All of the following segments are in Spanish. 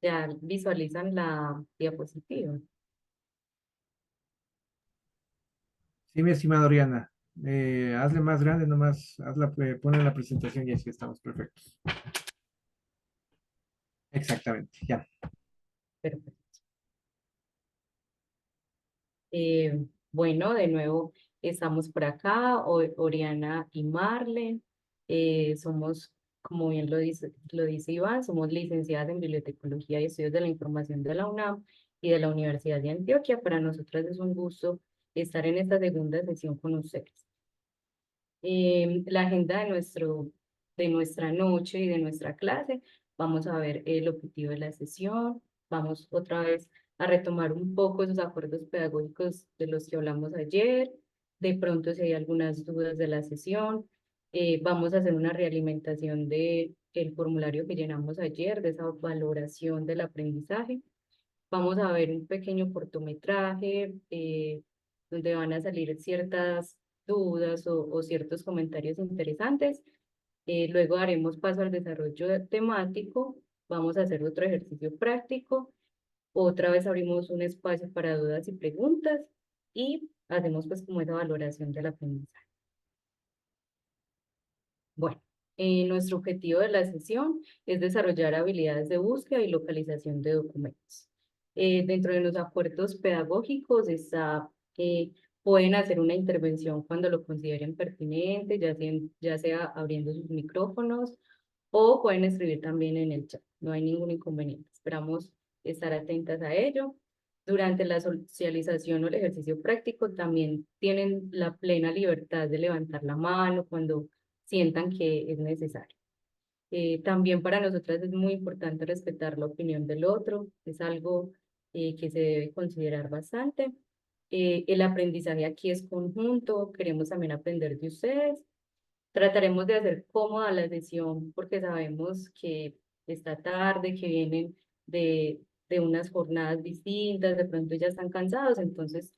Ya visualizan la diapositiva. Sí, mi estimada Oriana. Hazle más grande nomás, ponle la presentación y así estamos perfectos. Exactamente, ya. Perfecto. Bueno, de nuevo estamos por acá, Oriana y Marlen. Somos, como bien lo dice Iván, somos licenciadas en Bibliotecología y Estudios de la Información de la UNAM y de la Universidad de Antioquia. Para nosotras es un gusto estar en esta segunda sesión con ustedes. La agenda de nuestra noche y de nuestra clase. Vamos a ver el objetivo de la sesión. Vamos otra vez a retomar un poco esos acuerdos pedagógicos de los que hablamos ayer. De pronto, si hay algunas dudas de la sesión, vamos a hacer una realimentación de el formulario que llenamos ayer, de esa valoración del aprendizaje. Vamos a ver un pequeño cortometraje donde van a salir ciertas dudas o ciertos comentarios interesantes. Luego daremos paso al desarrollo temático. Vamos a hacer otro ejercicio práctico. Otra vez abrimos un espacio para dudas y preguntas y hacemos pues como esa valoración del aprendizaje. Bueno, nuestro objetivo de la sesión es desarrollar habilidades de búsqueda y localización de documentos. Dentro de los acuerdos pedagógicos está que pueden hacer una intervención cuando lo consideren pertinente, ya sea abriendo sus micrófonos o pueden escribir también en el chat. No hay ningún inconveniente. Esperamos estar atentas a ello. Durante la socialización o el ejercicio práctico también tienen la plena libertad de levantar la mano cuando sientan que es necesario. También para nosotras es muy importante respetar la opinión del otro, es algo que se debe considerar bastante. El aprendizaje aquí es conjunto, queremos también aprender de ustedes. Trataremos de hacer cómoda la sesión porque sabemos que está tarde, que vienen de unas jornadas distintas, de pronto ya están cansados, entonces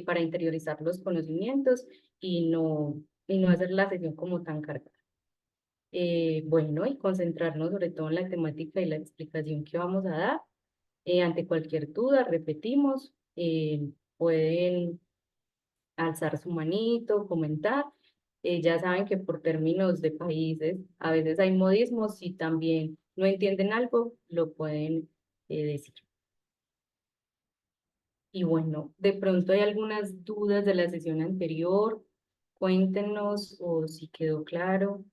para interiorizar los conocimientos y no hacer la sesión como tan cargada. Bueno, y concentrarnos sobre todo en la temática y la explicación que vamos a dar. Ante cualquier duda, repetimos, pueden alzar su manito, comentar. Ya saben que por términos de países, a veces hay modismos, si también no entienden algo, lo pueden decir. Y bueno, de pronto hay algunas dudas de la sesión anterior, cuéntenos o si quedó claro.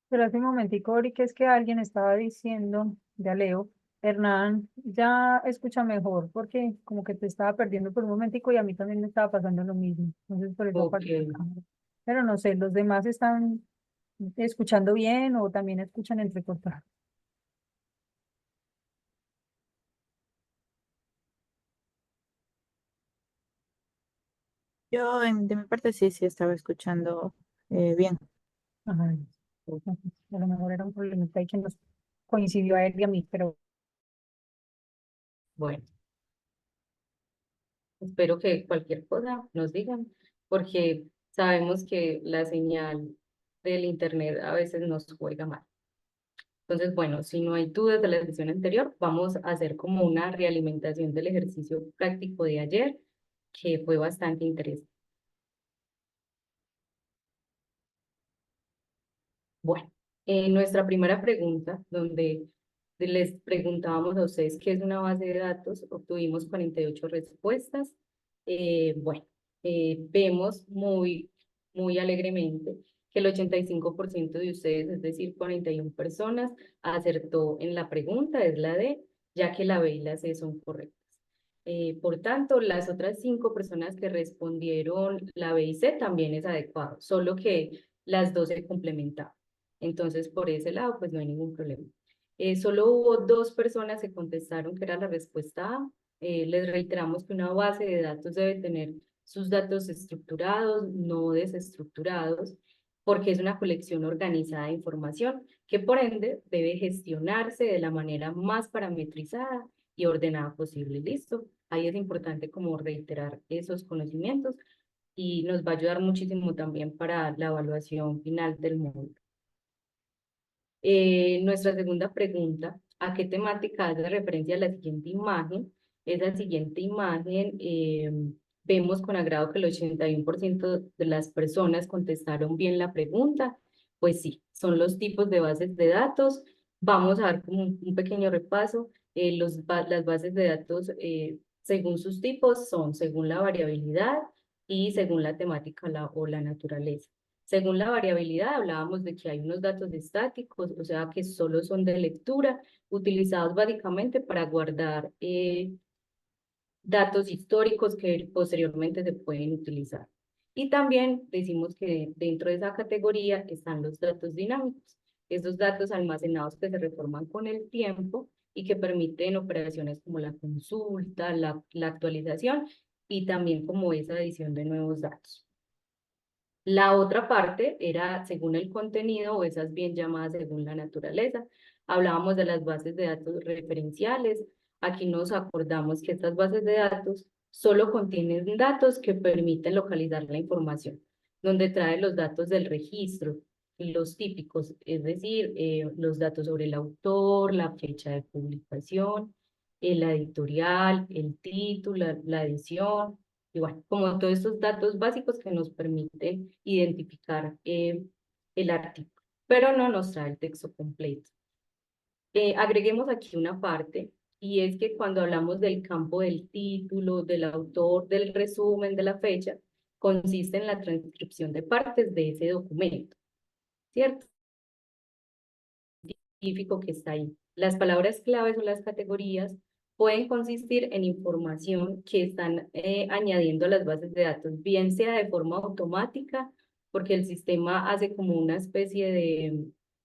Pero hace un momentico, Ori, que es que alguien estaba diciendo, ya leo, Hernán, ya escucha mejor, porque como que te estaba perdiendo por un momentico y a mí también me estaba pasando lo mismo. Entonces por eso Ok. apagué la cámara. Pero no sé, ¿los demás están escuchando bien o también escuchan entrecortado? De mi parte sí estaba escuchando bien. Ajá. A lo mejor era un problemita ahí que nos coincidió a él y a mí, pero Bueno, espero que cualquier cosa nos digan, porque sabemos que la señal del internet a veces nos juega mal. Entonces, bueno, si no hay dudas de la sesión anterior, vamos a hacer como una realimentación del ejercicio práctico de ayer, que fue bastante interesante. Bueno, nuestra primera pregunta, donde les preguntábamos a ustedes qué es una base de datos, obtuvimos 48 respuestas. Bueno, vemos muy alegremente que el 85% de ustedes, es decir, 41 personas, acertó en la pregunta, es la D, ya que la B y la C son correctas. Por tanto, las otras 5 personas que respondieron la B y C también es adecuado, solo que las dos se complementaban. Entonces, por ese lado, pues no hay ningún problema. Solo hubo 2 personas que contestaron que era la respuesta A. Les reiteramos que una base de datos debe tener sus datos estructurados, no desestructurados, porque es una colección organizada de información que por ende debe gestionarse de la manera más parametrizada y ordenada posible. ¿Listo? Ahí es importante como reiterar esos conocimientos y nos va a ayudar muchísimo también para la evaluación final del módulo. Nuestra segunda pregunta, ¿A qué temática hace referencia la siguiente imagen? Esa siguiente imagen, vemos con agrado que el 81% de las personas contestaron bien la pregunta. Pues sí, son los tipos de bases de datos. Vamos a dar como un pequeño repaso. Las bases de datos, según sus tipos, son según la variabilidad y según la temática o la naturaleza. Según la variabilidad, hablábamos de que hay unos datos estáticos, o sea, que solo son de lectura, utilizados básicamente para guardar datos históricos que posteriormente se pueden utilizar. Y también decimos que dentro de esa categoría están los datos dinámicos, esos datos almacenados que se reforman con el tiempo y que permiten operaciones como la consulta, la actualización y también como esa adición de nuevos datos. La otra parte era según el contenido o esas bien llamadas según la naturaleza. Hablábamos de las bases de datos referenciales. Aquí nos acordamos que estas bases de datos solo contienen datos que permiten localizar la información, donde trae los datos del registro, los típicos, es decir, los datos sobre el autor, la fecha de publicación, la editorial, el título, la edición, y bueno, como todos estos datos básicos que nos permiten identificar el artículo, pero no nos trae el texto completo. Agreguemos aquí una parte, y es que cuando hablamos del campo del título, del autor, del resumen, de la fecha, consiste en la transcripción de partes de ese documento, ¿cierto? Científico que está ahí. Las palabras claves o las categorías pueden consistir en información que están añadiendo a las bases de datos, bien sea de forma automática, porque el sistema hace como una especie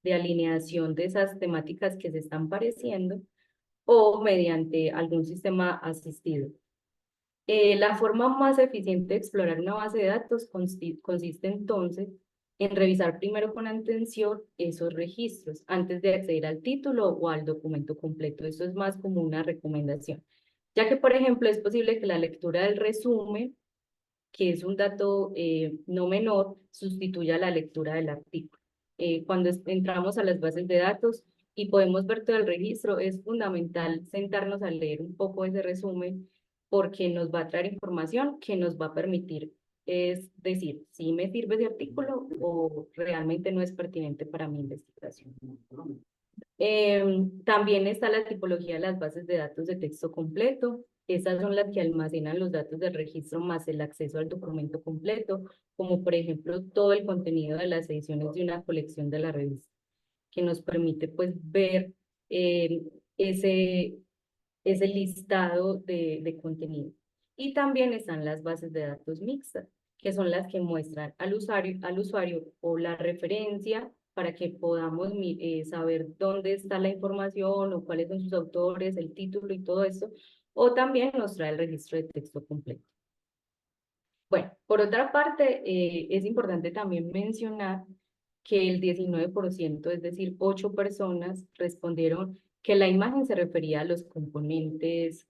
de alineación de esas temáticas que se están pareciendo, o mediante algún sistema asistido. La forma más eficiente de explorar una base de datos consiste entonces en revisar primero con atención esos registros antes de acceder al título o al documento completo. Eso es más como una recomendación, ya que, por ejemplo, es posible que la lectura del resumen, que es un dato no menor, sustituya la lectura del artículo. Cuando entramos a las bases de datos y podemos ver todo el registro, es fundamental sentarnos a leer un poco ese resumen porque nos va a traer información que nos va a permitir, es decir, si me sirve ese artículo o realmente no es pertinente para mi investigación. También está la tipología de las bases de datos de texto completo. Estas son las que almacenan los datos del registro más el acceso al documento completo, como por ejemplo todo el contenido de las ediciones de una colección de la revista, que nos permite pues ver eh, ese, ese listado de contenido. Y también están las bases de datos mixtas, que son las que muestran al usuario o la referencia para que podamos saber dónde está la información o cuáles son sus autores, el título y todo eso, o también nos trae el registro de texto completo. Bueno, por otra parte, es importante también mencionar que el 19%, es decir, 8 personas respondieron que la imagen se refería a los componentes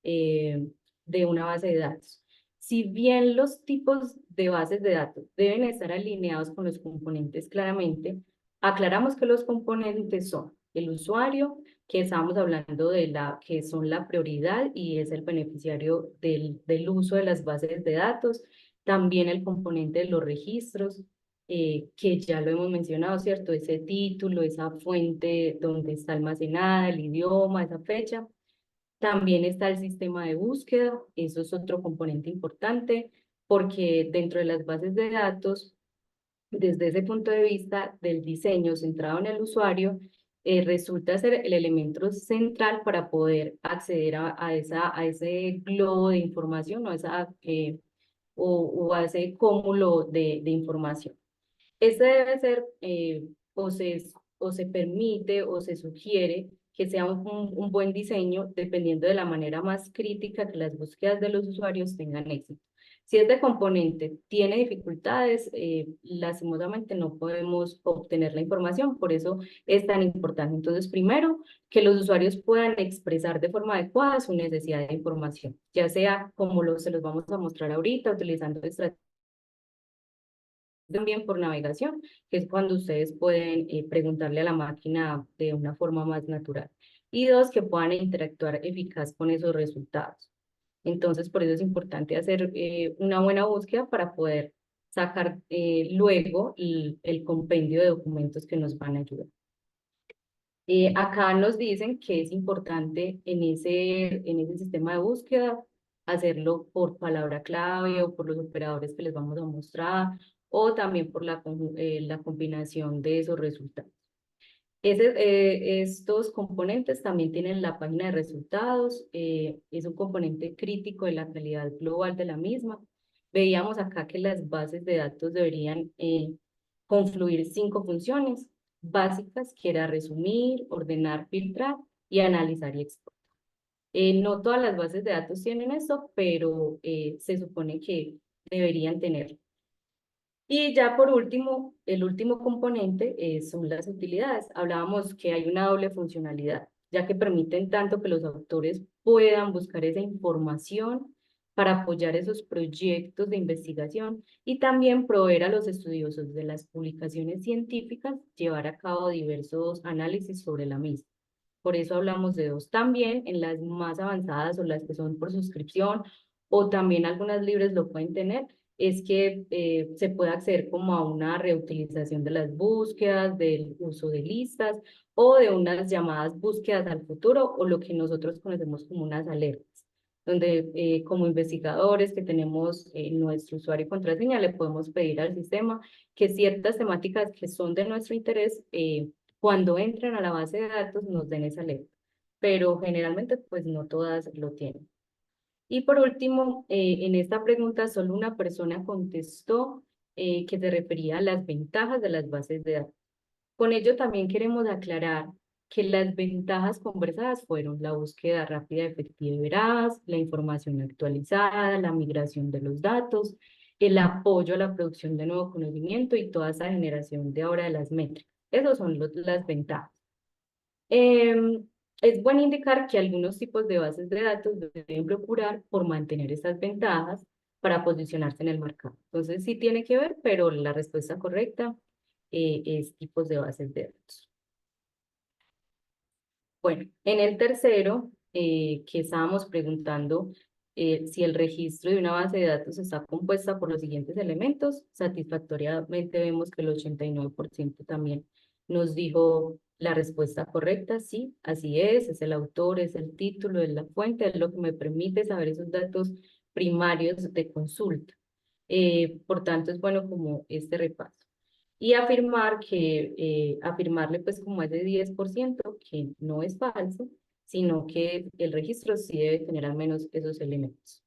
de una base de datos. Si bien los tipos de bases de datos deben estar alineados con los componentes claramente, aclaramos que los componentes son el usuario, que estamos hablando de que son la prioridad y es el beneficiario del uso de las bases de datos, también el componente de los registros, que ya lo hemos mencionado, ¿cierto? Ese título, esa fuente donde está almacenada, el idioma, esa fecha. También está el sistema de búsqueda, eso es otro componente importante, porque dentro de las bases de datos, desde ese punto de vista del diseño centrado en el usuario, resulta ser el elemento central para poder acceder a ese globo de información o a ese cúmulo de información. Este debe ser, o se permite o se sugiere que sea un buen diseño dependiendo de la manera más crítica que las búsquedas de los usuarios tengan éxito. Si este componente tiene dificultades, lastimosamente no podemos obtener la información, por eso es tan importante. Entonces, primero, que los usuarios puedan expresar de forma adecuada su necesidad de información, ya sea como se los vamos a mostrar ahorita, utilizando estrategias también por navegación, que es cuando ustedes pueden preguntarle a la máquina de una forma más natural. y dos, que puedan interactuar eficaz con esos resultados. Entonces, por eso es importante hacer una buena búsqueda para poder sacar luego el compendio de documentos que nos van a ayudar. Acá nos dicen que es importante en ese sistema de búsqueda hacerlo por palabra clave o por los operadores que les vamos a mostrar o también por la combinación de esos resultados. Estos componentes también tienen la página de resultados, es un componente crítico de la calidad global de la misma. Veíamos acá que las bases de datos deberían confluir 5 funciones básicas, que era resumir, ordenar, filtrar y analizar y exportar. No todas las bases de datos tienen eso, pero se supone que deberían tener. Y ya por último, el último componente son las utilidades. Hablábamos que hay una doble funcionalidad, ya que permiten tanto que los autores puedan buscar esa información para apoyar esos proyectos de investigación y también proveer a los estudiosos de las publicaciones científicas llevar a cabo diversos análisis sobre la misma. Por eso hablamos de dos. También en las más avanzadas o las que son por suscripción o también algunas libres lo pueden tener, es que se puede acceder como a una reutilización de las búsquedas, del uso de listas o de unas llamadas búsquedas al futuro o lo que nosotros conocemos como unas alertas, donde como investigadores que tenemos nuestro usuario y contraseña le podemos pedir al sistema que ciertas temáticas que son de nuestro interés cuando entren a la base de datos nos den esa alerta, pero generalmente pues no todas lo tienen. Y por último, en esta pregunta solo una persona contestó que se refería a las ventajas de las bases de datos. Con ello también queremos aclarar que las ventajas conversadas fueron la búsqueda rápida, efectiva y veraz, la información actualizada, la migración de los datos, el apoyo a la producción de nuevo conocimiento y toda esa generación de ahora de las métricas. Esas son las ventajas. Es bueno indicar que algunos tipos de bases de datos deben procurar por mantener esas ventajas para posicionarse en el mercado. Entonces sí tiene que ver, pero la respuesta correcta es tipos de bases de datos. Bueno, en el tercero, que estábamos preguntando si el registro de una base de datos está compuesta por los siguientes elementos, satisfactoriamente vemos que el 89% también nos dijo la respuesta correcta, sí, así es el autor, es el título, es la fuente, es lo que me permite saber esos datos primarios de consulta. Por tanto, es bueno como este repaso. Y afirmarle pues como ese 10% que no es falso, sino que el registro sí debe tener al menos esos elementos.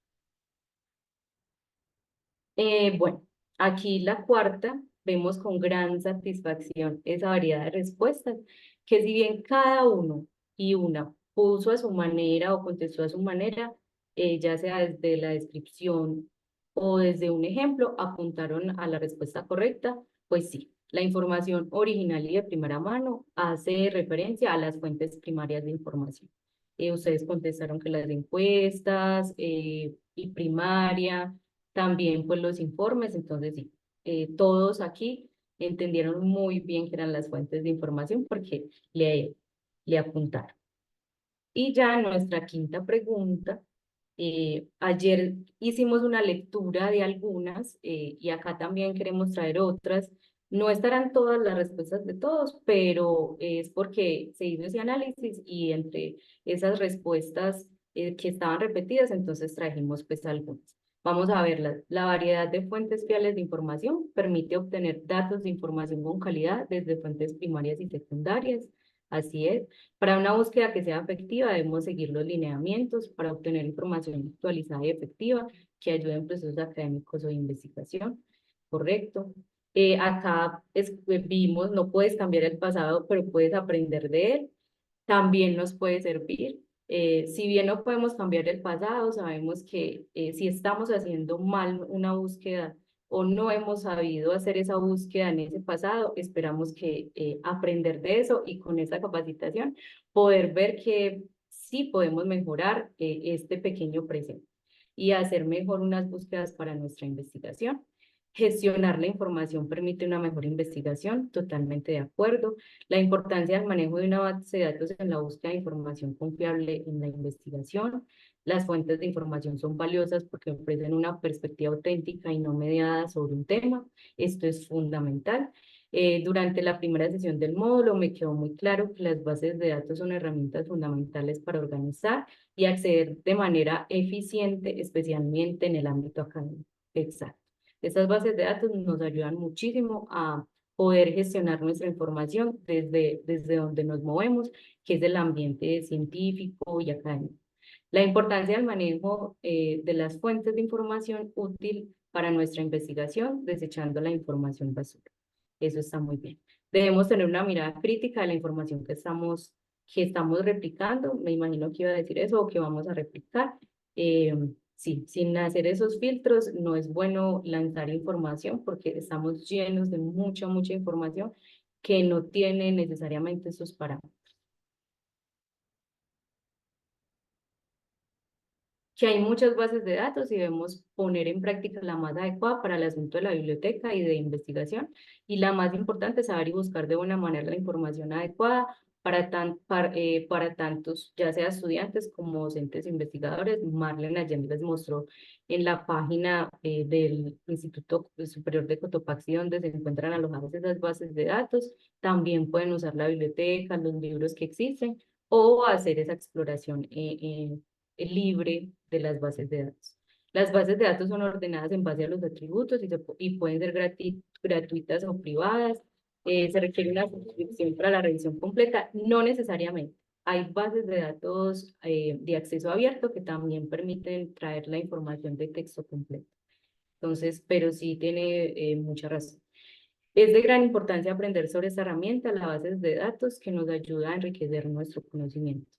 Bueno, aquí la cuarta, vemos con gran satisfacción esa variedad de respuestas, que si bien cada uno y una puso a su manera o contestó a su manera, ya sea desde la descripción o desde un ejemplo, apuntaron a la respuesta correcta, pues sí, la información original y de primera mano hace referencia a las fuentes primarias de información. Ustedes contestaron que las encuestas y primaria, también pues los informes, entonces sí, todos aquí entendieron muy bien que eran las fuentes de información porque le apuntaron. Y ya nuestra quinta pregunta, ayer hicimos una lectura de algunas y acá también queremos traer otras. No estarán todas las respuestas de todos, pero es porque se hizo ese análisis y entre esas respuestas que estaban repetidas, entonces trajimos pues algunas. Vamos a verlas. La variedad de fuentes fiables de información permite obtener datos de información con calidad desde fuentes primarias y secundarias. Así es. Para una búsqueda que sea efectiva, debemos seguir los lineamientos para obtener información actualizada y efectiva que ayude en procesos académicos o de investigación. Correcto. Acá vimos, no puedes cambiar el pasado, pero puedes aprender de él. También nos puede servir. Si bien no podemos cambiar el pasado, sabemos que si estamos haciendo mal una búsqueda o no hemos sabido hacer esa búsqueda en ese pasado, esperamos que aprender de eso y con esa capacitación poder ver que sí podemos mejorar este pequeño presente y hacer mejor unas búsquedas para nuestra investigación. Gestionar la información permite una mejor investigación, totalmente de acuerdo. La importancia del manejo de una base de datos en la búsqueda de información confiable en la investigación. Las fuentes de información son valiosas porque ofrecen una perspectiva auténtica y no mediada sobre un tema. Esto es fundamental. Durante la primera sesión del módulo me quedó muy claro que las bases de datos son herramientas fundamentales para organizar y acceder de manera eficiente, especialmente en el ámbito académico. Exacto. Estas bases de datos nos ayudan muchísimo a poder gestionar nuestra información desde donde nos movemos, que es el ambiente científico y académico. La importancia del manejo de las fuentes de información útil para nuestra investigación, desechando la información basura. Eso está muy bien. Debemos tener una mirada crítica de la información que estamos replicando. Me imagino que iba a decir eso o que vamos a replicar. Sí, sin hacer esos filtros no es bueno lanzar información porque estamos llenos de mucha información que no tiene necesariamente esos parámetros. Que hay muchas bases de datos y debemos poner en práctica la más adecuada para el asunto de la biblioteca y de investigación. Y la más importante es saber y buscar de buena manera la información adecuada para tantos, ya sea estudiantes como docentes e investigadores. Marlene Allende les mostró en la página del Instituto Superior de Cotopaxi, donde se encuentran alojadas esas bases de datos. También pueden usar la biblioteca, los libros que existen, o hacer esa exploración libre de las bases de datos. Las bases de datos son ordenadas en base a los atributos y pueden ser gratuitas o privadas. Se requiere una suscripción para la revisión completa, no necesariamente. Hay bases de datos de acceso abierto que también permiten traer la información de texto completo. Entonces, pero sí tiene mucha razón. Es de gran importancia aprender sobre esta herramienta, las bases de datos, que nos ayuda a enriquecer nuestro conocimiento.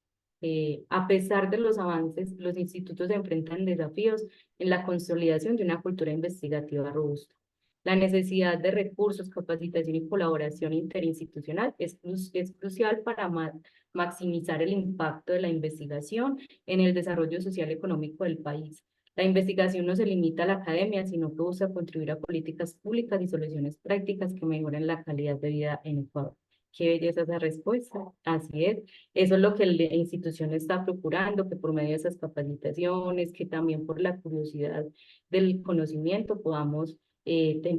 A pesar de los avances, los institutos se enfrentan desafíos en la consolidación de una cultura investigativa robusta. La necesidad de recursos, capacitación y colaboración interinstitucional es crucial para maximizar el impacto de la investigación en el desarrollo social y económico del país. La investigación no se limita a la academia, sino que busca contribuir a políticas públicas y soluciones prácticas que mejoren la calidad de vida en Ecuador. Qué belleza esa respuesta. Así es. Eso es lo que la institución está procurando, que por medio de esas capacitaciones, que también por la curiosidad del conocimiento podamos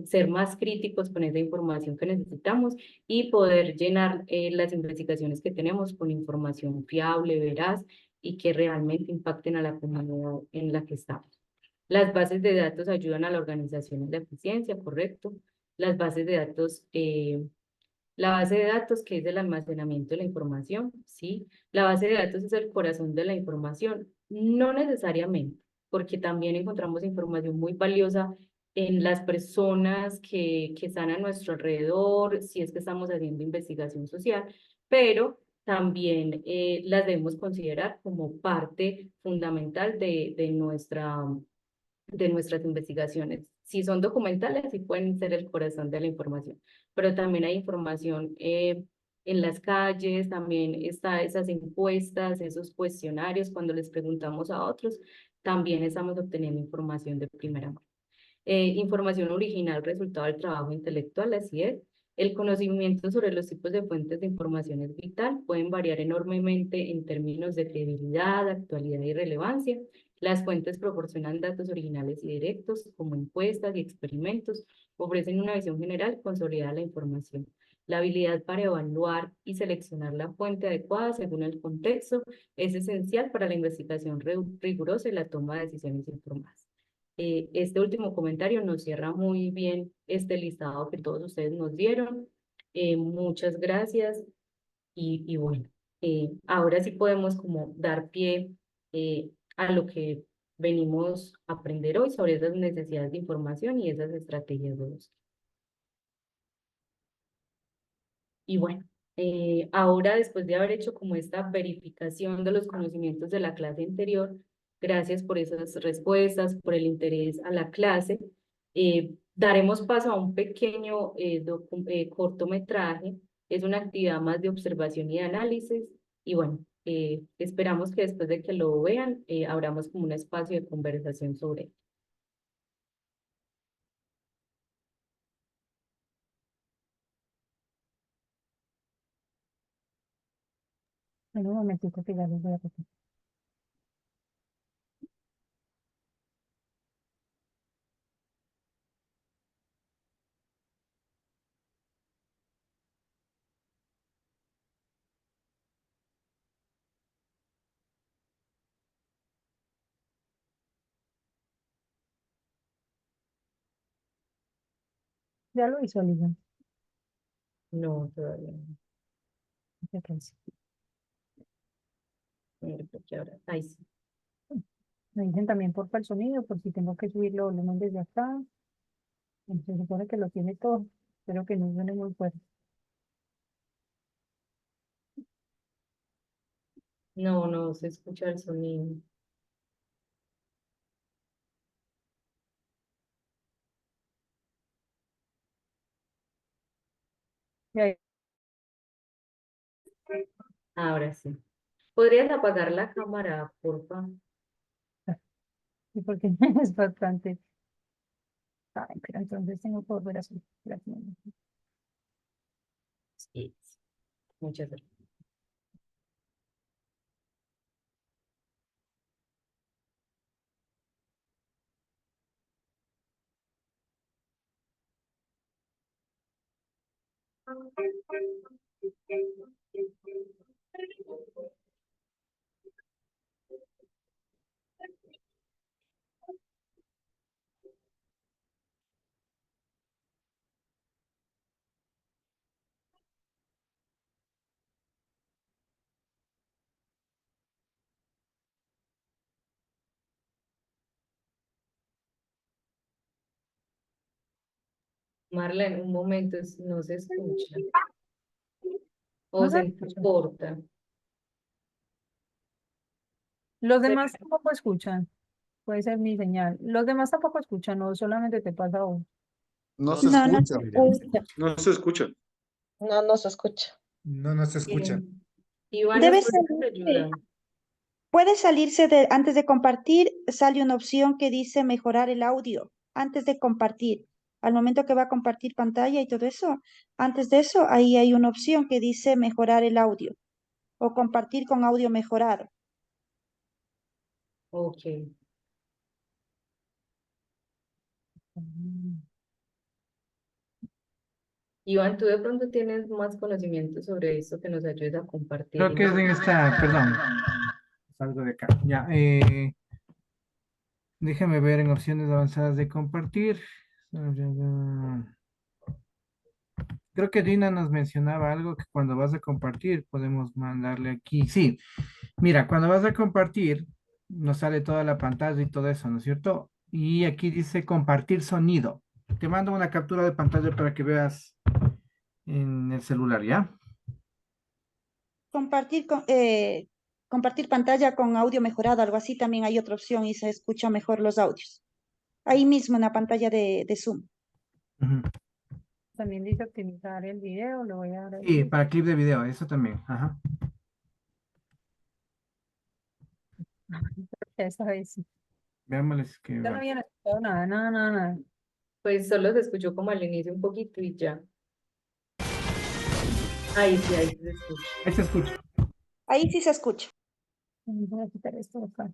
ser más críticos con esa información que necesitamos y poder llenar las investigaciones que tenemos con información fiable, veraz y que realmente impacten a la comunidad en la que estamos. Las bases de datos ayudan a la organización y la eficiencia, correcto. Las bases de datos, la base de datos, que es el almacenamiento de la información, ¿sí? La base de datos es el corazón de la información, no necesariamente, porque también encontramos información muy valiosa en las personas que están a nuestro alrededor, si es que estamos haciendo investigación social, pero también las debemos considerar como parte fundamental de nuestras investigaciones. Si son documentales, sí pueden ser el corazón de la información, pero también hay información en las calles, también está esas encuestas, esos cuestionarios, cuando les preguntamos a otros, también estamos obteniendo información de primera mano. Información original, resultado del trabajo intelectual, así es. El conocimiento sobre los tipos de fuentes de información es vital, pueden variar enormemente en términos de credibilidad, actualidad y relevancia. Las fuentes proporcionan datos originales y directos, como encuestas y experimentos, ofrecen una visión general consolidada de la información. La habilidad para evaluar y seleccionar la fuente adecuada según el contexto es esencial para la investigación rigurosa y la toma de decisiones informadas. Este último comentario nos cierra muy bien este listado que todos ustedes nos dieron. Muchas gracias y bueno, ahora sí podemos como dar pie a lo que venimos a aprender hoy sobre esas necesidades de información y esas estrategias de búsqueda. Y bueno, ahora después de haber hecho como esta verificación de los conocimientos de la clase anterior, gracias por esas respuestas, por el interés a la clase, daremos paso a un pequeño cortometraje. Es una actividad más de observación y de análisis. Y bueno, esperamos que después de que lo vean, abramos como un espacio de conversación sobre él. En un momentito que ya les voy a repetir. Ya lo visualizan. No, todavía no. Ya casi. Creo que ahora, ahí sí. Me dicen también por el sonido, por si tengo que subirlo volumen desde acá. Se supone que lo tiene todo. Espero que no suene muy fuerte. No, no se escucha el sonido. Y ahí, Ahora sí. ¿Podrías apagar la cámara, por favor? sí, porque es bastante. Ay, pero entonces tengo que volver a subir. Espérate un momento. Sí. Muchas gracias. Marlene, un momento, no se escucha. O No se se escucha. corta. Los demás tampoco escuchan. Puede ser mi señal. Los demás tampoco escuchan, no solamente te pasa a vos. No se No, no escucha, se Miriam. escucha. No se escucha. No, no se escucha. No, no se escucha. Iván, ¿nos Debe puedes salirse, ayudar? puede salirse antes de compartir, sale una opción que dice mejorar el audio antes de compartir. Al momento que va a compartir pantalla y todo eso, antes de eso, ahí hay una opción que dice mejorar el audio o compartir con audio mejorado. Ok. Iván, tú de pronto tienes más conocimiento sobre esto que nos ayudes a compartir. Creo que es en esta, perdón, salgo de acá. Ya, déjame ver en opciones avanzadas de compartir. Creo que Dina nos mencionaba algo que cuando vas a compartir podemos mandarle aquí. Sí, mira, cuando vas a compartir nos sale toda la pantalla y todo eso, ¿no es cierto? Y aquí dice compartir sonido. Te mando una captura de pantalla para que veas en el celular, ¿ya? Compartir, compartir pantalla con audio mejorado, algo así, también hay otra opción y se escucha mejor los audios. Ahí mismo en la pantalla de Zoom. Ujú. También dice optimizar el video, lo voy a dar Sí, ahí. para clip de video, eso también. Ajá. Esta vez sí. Veámosles que Ya no va. habían escuchado nada, nada, nada, nada. Pues solo se escuchó como al inicio un poquito y ya. Ahí sí se escucha. Ahí se escucha. Ahí sí se escucha. Voy a quitar esto de acá.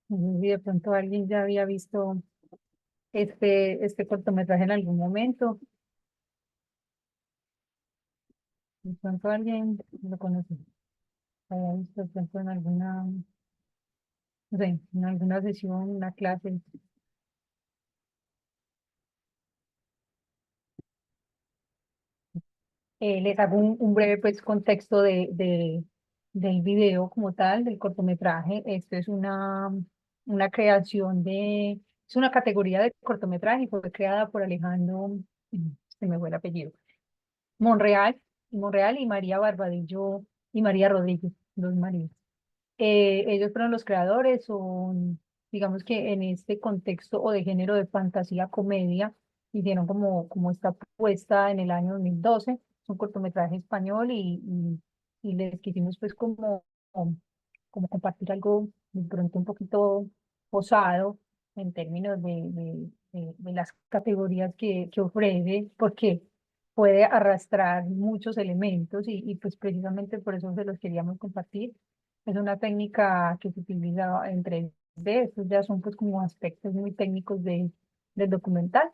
No sé si de pronto alguien ya había visto este cortometraje en algún momento. De pronto alguien lo conoce. Había visto de pronto en alguna, no sé, en alguna sesión, una clase. Les hago un breve pues, contexto del video como tal, del cortometraje. Esto es una creación es una categoría de cortometraje y fue creada por Alejandro, se me fue el apellido, Monreal, Monreal y María Barbadillo y María Rodríguez, dos Marías. Ellos fueron los creadores, son, digamos que en este contexto o de género de fantasía comedia, hicieron como esta apuesta en el año 2012, es un cortometraje español y les quisimos pues como compartir algo de pronto un poquito osado en términos de las categorías que ofrece, porque puede arrastrar muchos elementos y pues precisamente por eso se los queríamos compartir. Es una técnica que se utiliza en 3D, estos ya son pues como aspectos muy técnicos del documental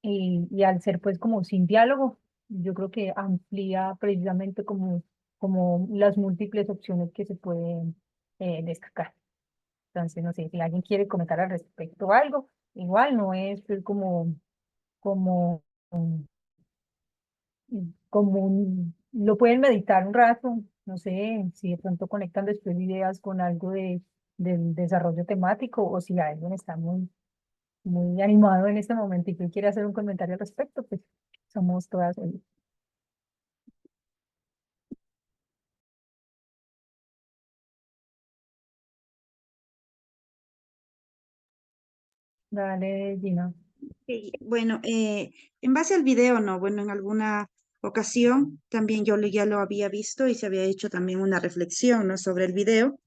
y al ser pues como sin diálogo, yo creo que amplía precisamente como las múltiples opciones que se pueden destacar. Entonces, no sé, si alguien quiere comentar al respecto algo, igual no es pues, como, lo pueden meditar un rato, no sé, si de pronto conectan después ideas con algo del desarrollo temático o si alguien está muy animado en este momento y que quiere hacer un comentario al respecto, pues somos todas oídos. Dale, Gina. Ok, bueno, en base al video, no, bueno, en alguna ocasión también ya lo había visto y se había hecho también una reflexión, ¿no? Sobre el video.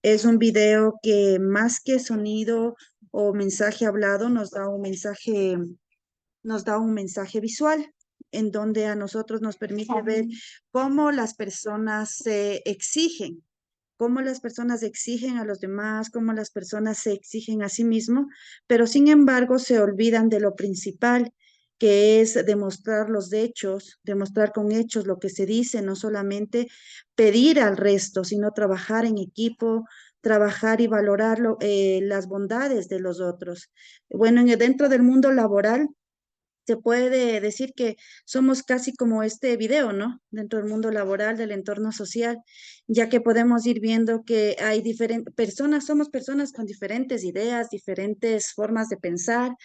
Es un video que más que sonido o mensaje hablado nos da un mensaje visual en donde a nosotros nos permite ver cómo las personas se exigen, cómo las personas exigen a los demás, cómo las personas se exigen a sí mismos, pero sin embargo se olvidan de lo principal, que es demostrar los hechos, demostrar con hechos lo que se dice, no solamente pedir al resto, sino trabajar en equipo, trabajar y valorar las bondades de los otros. Bueno, dentro del mundo laboral, se puede decir que somos casi como este video, ¿no? Dentro del mundo laboral, del entorno social, ya que podemos ir viendo que hay diferentes personas, somos personas con diferentes ideas, diferentes formas de pensar,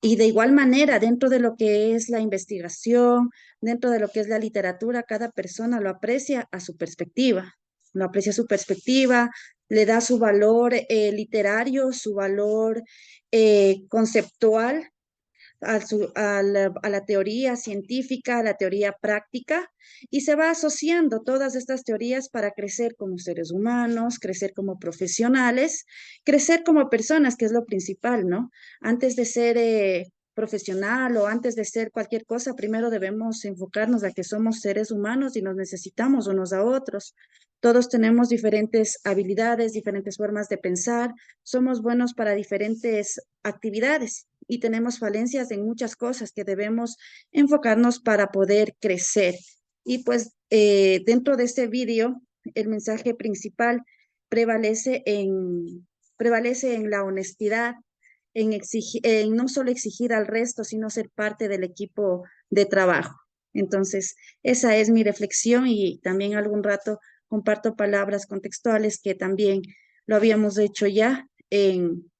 y de igual manera, dentro de lo que es la investigación, dentro de lo que es la literatura, cada persona lo aprecia a su perspectiva, lo aprecia a su perspectiva, le da su valor literario, su valor conceptual a la teoría científica, a la teoría práctica, y se va asociando todas estas teorías para crecer como seres humanos, crecer como profesionales, crecer como personas, que es lo principal, ¿no? Antes de ser profesional o antes de ser cualquier cosa, primero debemos enfocarnos a que somos seres humanos y nos necesitamos unos a otros. Todos tenemos diferentes habilidades, diferentes formas de pensar, somos buenos para diferentes actividades y tenemos falencias en muchas cosas que debemos enfocarnos para poder crecer. Y pues dentro de este vídeo, el mensaje principal prevalece prevalece en la honestidad, en no solo exigir al resto, sino ser parte del equipo de trabajo. Entonces, esa es mi reflexión y también algún rato comparto palabras contextuales que también lo habíamos hecho ya en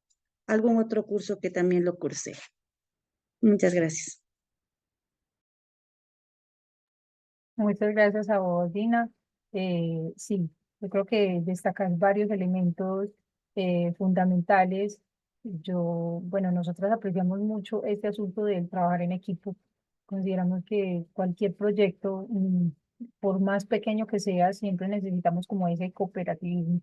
algún otro curso que también lo cursé. Muchas gracias. Muchas gracias a vos, Dina. Sí, yo creo que destacas varios elementos fundamentales. Bueno, nosotros apreciamos mucho este asunto del trabajar en equipo. Consideramos que cualquier proyecto, por más pequeño que sea, siempre necesitamos como ese cooperativismo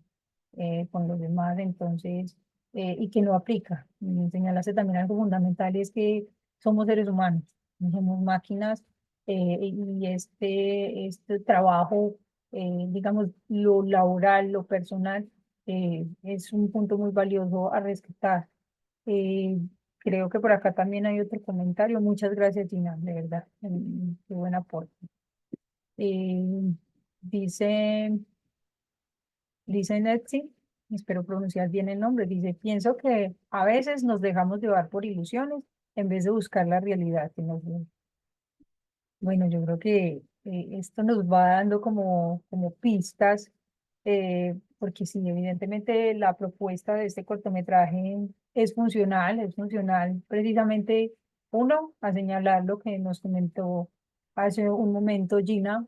con los demás, entonces, y que no aplica. Y señalaste también algo fundamental, y es que somos seres humanos, no somos máquinas, y este trabajo, digamos, lo laboral, lo personal, es un punto muy valioso a rescatar. Eh, Creo que por acá también hay otro comentario. Muchas gracias, Gina, de verdad. Qué buen aporte. Eh, dice, dice Netsi, espero pronunciar bien el nombre, dice, pienso que a veces nos dejamos llevar por ilusiones en vez de buscar la realidad que nos une. Bueno, yo creo que esto nos va dando como pistas, porque sí, evidentemente la propuesta de este cortometraje es funcional precisamente, uno, a señalar lo que nos comentó hace un momento Gina,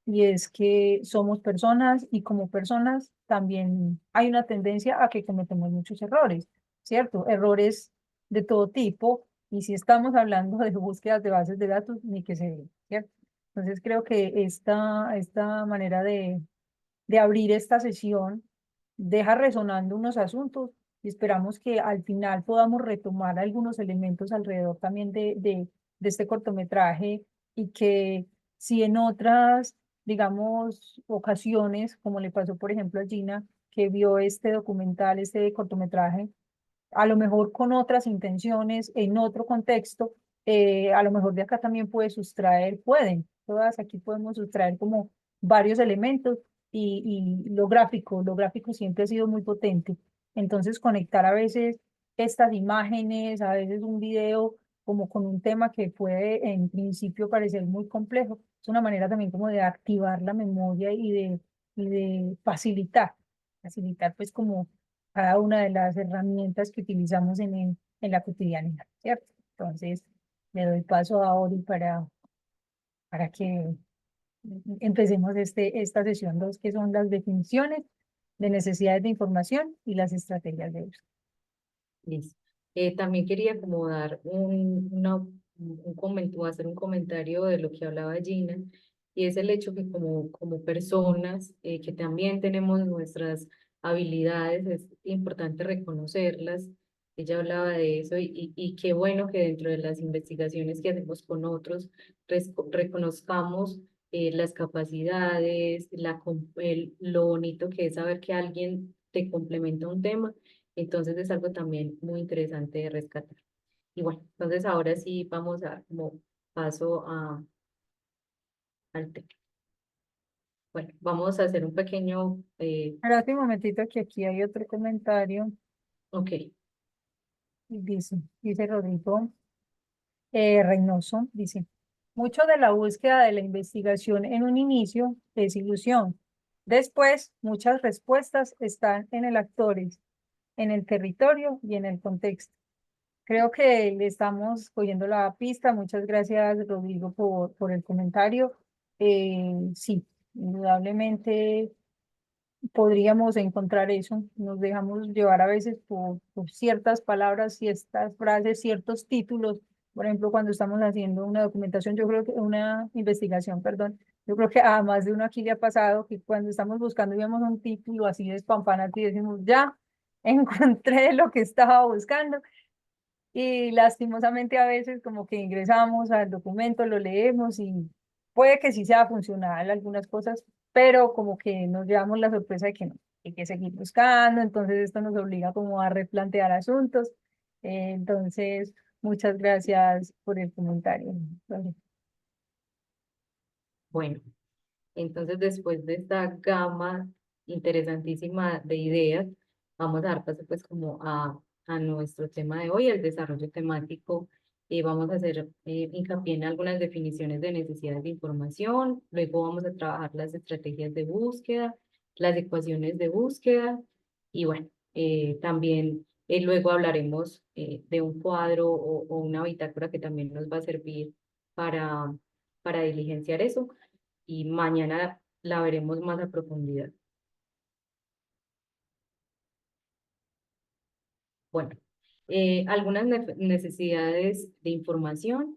y es que somos personas y como personas también hay una tendencia a que cometemos muchos errores, ¿cierto? Errores de todo tipo Y si estamos hablando de búsquedas de bases de datos, ni que se diga, ¿cierto? Entonces creo que esta manera de abrir esta sesión deja resonando unos asuntos y esperamos que al final podamos retomar algunos elementos alrededor también de este cortometraje y que si en otras, digamos, ocasiones, como le pasó por ejemplo a Gina, que vio este documental, este cortometraje, a lo mejor con otras intenciones, en otro contexto, a lo mejor de acá también pueden, todas aquí podemos sustraer como varios elementos y lo gráfico siempre ha sido muy potente. Entonces conectar a veces estas imágenes, a veces un video como con un tema que puede en principio parecer muy complejo, es una manera también como de activar la memoria y de facilitar pues como cada una de las herramientas que utilizamos en la cotidianidad, ¿cierto? Entonces, le doy paso a Ori para que empecemos esta sesión 2, que son las definiciones de necesidades de información y las estrategias de uso. Listo. También quería como dar hacer un comentario de lo que hablaba Gina, y es el hecho que como personas que también tenemos nuestras habilidades, es importante reconocerlas. Ella hablaba de eso y qué bueno que dentro de las investigaciones que hacemos con otros reconozcamos las capacidades, lo bonito que es saber que alguien te complementa un tema. Entonces es algo también muy interesante de rescatar. Y bueno, entonces ahora sí vamos a dar como paso al tema. Bueno, vamos a hacer un pequeño, Espérate un momentito que aquí hay otro comentario. ok, Dice Rodrigo Reynoso, dice, mucho de la búsqueda de la investigación en un inicio es ilusión. Después, muchas respuestas están en el actores, en el territorio y en el contexto. Creo que le estamos cogiendo la pista. Muchas gracias, Rodrigo, por el comentario. Sí, indudablemente podríamos encontrar eso. Nos dejamos llevar a veces por ciertas palabras, ciertas frases, ciertos títulos. Por ejemplo, cuando estamos haciendo una documentación, yo creo que una investigación, perdón, yo creo que a más de uno aquí le ha pasado que cuando estamos buscando y vemos un título así despampanante y decimos, ya, encontré lo que estaba buscando. Y lastimosamente a veces como que ingresamos al documento, lo leemos y puede que sí sea funcional algunas cosas, pero como que nos llevamos la sorpresa de que no, hay que seguir buscando, entonces esto nos obliga como a replantear asuntos. Entonces, muchas gracias por el comentario. Vale. bueno. Entonces después de esta gama interesantísima de ideas, vamos a dar paso pues como a nuestro tema de hoy, el desarrollo temático. Vamos a hacer hincapié en algunas definiciones de necesidades de información, luego vamos a trabajar las estrategias de búsqueda, las ecuaciones de búsqueda y bueno, también luego hablaremos de un cuadro o una bitácora que también nos va a servir para, para diligenciar eso y mañana la veremos más a profundidad. Bueno, algunas necesidades de información.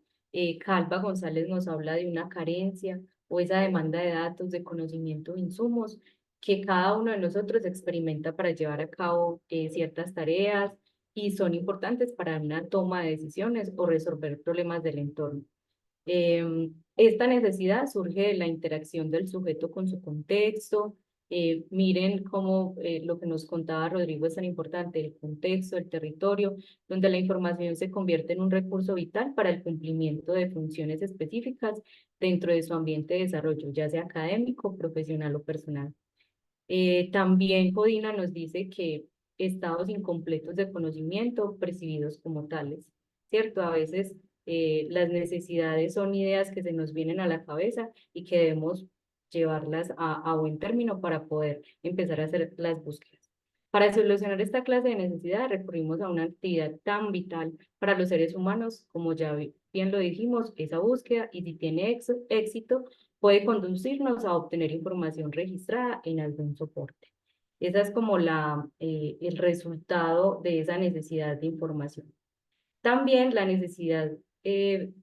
Calva González nos habla de una carencia o esa demanda de datos, de conocimiento, de insumos que cada uno de nosotros experimenta para llevar a cabo ciertas tareas y son importantes para una toma de decisiones o resolver problemas del entorno. Esta necesidad surge de la interacción del sujeto con su contexto. Miren cómo lo que nos contaba Rodrigo es tan importante, el contexto, el territorio, donde la información se convierte en un recurso vital para el cumplimiento de funciones específicas dentro de su ambiente de desarrollo, ya sea académico, profesional o personal. También Codina nos dice que estados incompletos de conocimiento percibidos como tales, ¿cierto? A veces las necesidades son ideas que se nos vienen a la cabeza y que debemos llevarlas a buen término para poder empezar a hacer las búsquedas. Para solucionar esta clase de necesidad recurrimos a una actividad tan vital para los seres humanos, como ya bien lo dijimos, esa búsqueda, y si tiene éxito, puede conducirnos a obtener información registrada en algún soporte. Esa es como el resultado de esa necesidad de información. También la necesidad de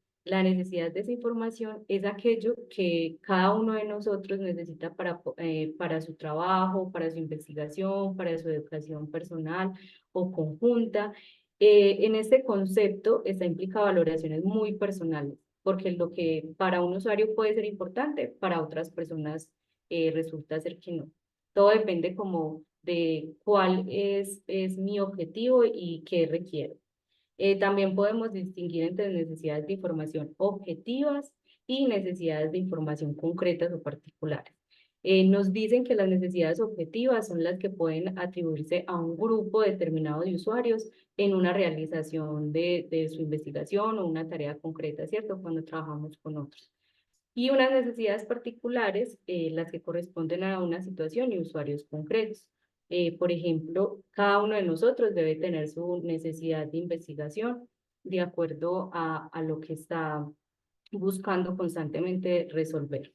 esa información es aquello que cada uno de nosotros necesita para su trabajo, para su investigación, para su educación personal o conjunta. En este concepto está implica valoraciones muy personales, porque lo que para un usuario puede ser importante, para otras personas resulta ser que no. Todo depende como de cuál es mi objetivo y qué requiero. También podemos distinguir entre necesidades de información objetivas y necesidades de información concretas o particulares. Nos dicen que las necesidades objetivas son las que pueden atribuirse a un grupo determinado de usuarios en una realización de su investigación o una tarea concreta, ¿cierto? Cuando trabajamos con otros. Y unas necesidades particulares, las que corresponden a una situación y usuarios concretos. Por ejemplo, cada uno de nosotros debe tener su necesidad de investigación de acuerdo a lo que está buscando constantemente resolver.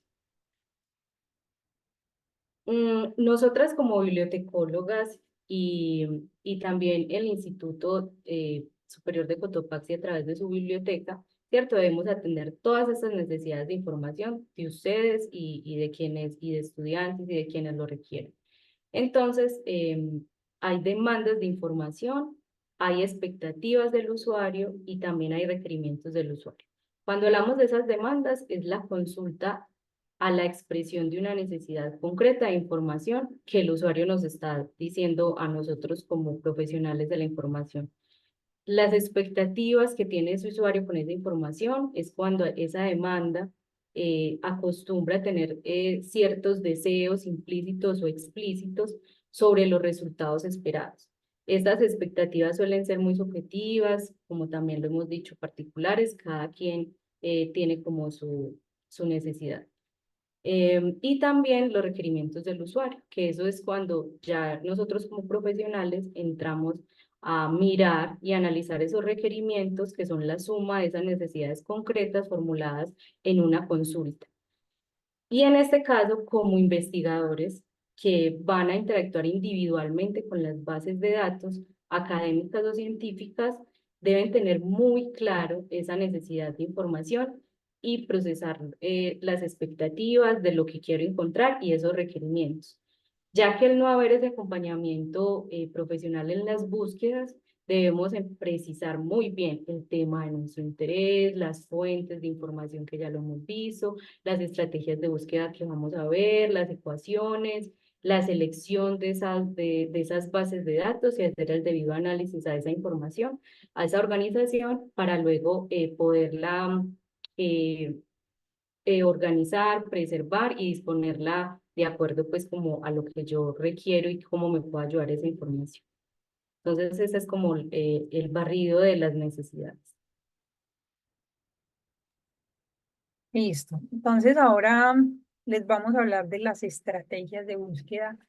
Nosotras como bibliotecólogas y también el Instituto Superior de Cotopaxi a través de su biblioteca, ¿cierto? Debemos atender todas esas necesidades de información de ustedes y de quienes, y de estudiantes y de quienes lo requieren. Entonces, hay demandas de información, hay expectativas del usuario y también hay requerimientos del usuario. Cuando hablamos de esas demandas, es la consulta a la expresión de una necesidad concreta de información que el usuario nos está diciendo a nosotros como profesionales de la información. Las expectativas que tiene ese usuario con esa información es cuando esa demanda acostumbra a tener ciertos deseos implícitos o explícitos sobre los resultados esperados. Estas expectativas suelen ser muy subjetivas, como también lo hemos dicho, particulares, cada quien tiene como su necesidad. Y también los requerimientos del usuario, que eso es cuando ya nosotros como profesionales entramos a mirar y analizar esos requerimientos que son la suma de esas necesidades concretas formuladas en una consulta. Y en este caso, como investigadores que van a interactuar individualmente con las bases de datos académicas o científicas, deben tener muy claro esa necesidad de información y procesar las expectativas de lo que quiero encontrar y esos requerimientos. Ya que al no haber ese acompañamiento profesional en las búsquedas, debemos precisar muy bien el tema de nuestro interés, las fuentes de información que ya lo hemos visto, las estrategias de búsqueda que vamos a ver, las ecuaciones, la selección de esas bases de datos y hacer el debido análisis a esa información, a esa organización, para luego poderla eh, organizar, preservar y disponerla de acuerdo pues como a lo que yo requiero y cómo me puedo ayudar esa información. Entonces ese es como el barrido de las necesidades. Listo. Entonces ahora les vamos a hablar de las estrategias de búsqueda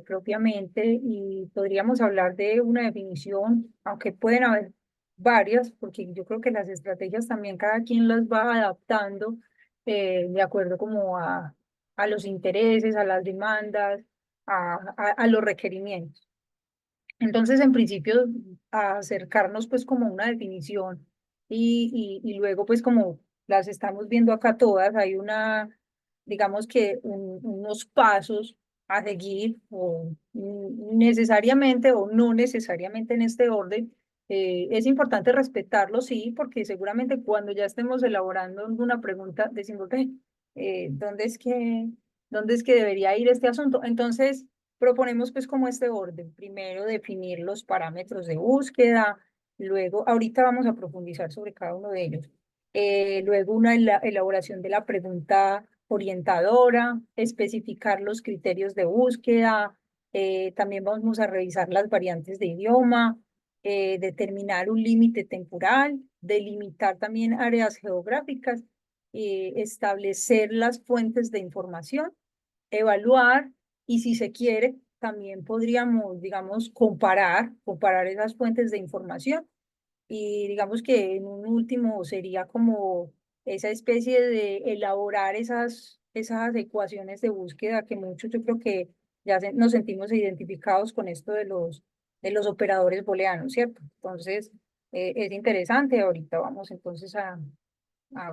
propiamente y podríamos hablar de una definición, aunque pueden haber varias, porque yo creo que las estrategias también cada quien las va adaptando de acuerdo como a los intereses, a las demandas, a los requerimientos. Entonces, en principio, acercarnos pues como a una definición y luego pues como las estamos viendo acá todas, hay digamos que unos pasos a seguir o necesariamente o no necesariamente en este orden. Es importante respetarlo, sí, porque seguramente cuando ya estemos elaborando una pregunta decimos, "Ve, ¿dónde dónde es que debería ir este asunto?" Entonces, proponemos pues como este orden. Primero definir los parámetros de búsqueda, luego, ahorita vamos a profundizar sobre cada uno de ellos. Luego una elaboración de la pregunta orientadora, especificar los criterios de búsqueda, también vamos a revisar las variantes de idioma, determinar un límite temporal, delimitar también áreas geográficas, establecer las fuentes de información, evaluar y si se quiere, también podríamos, digamos, comparar esas fuentes de información y digamos que en un último sería como esa especie de elaborar esas ecuaciones de búsqueda que muchos yo creo que ya nos sentimos identificados con esto de los operadores booleanos, ¿cierto? Entonces, es interesante. Ahorita vamos entonces a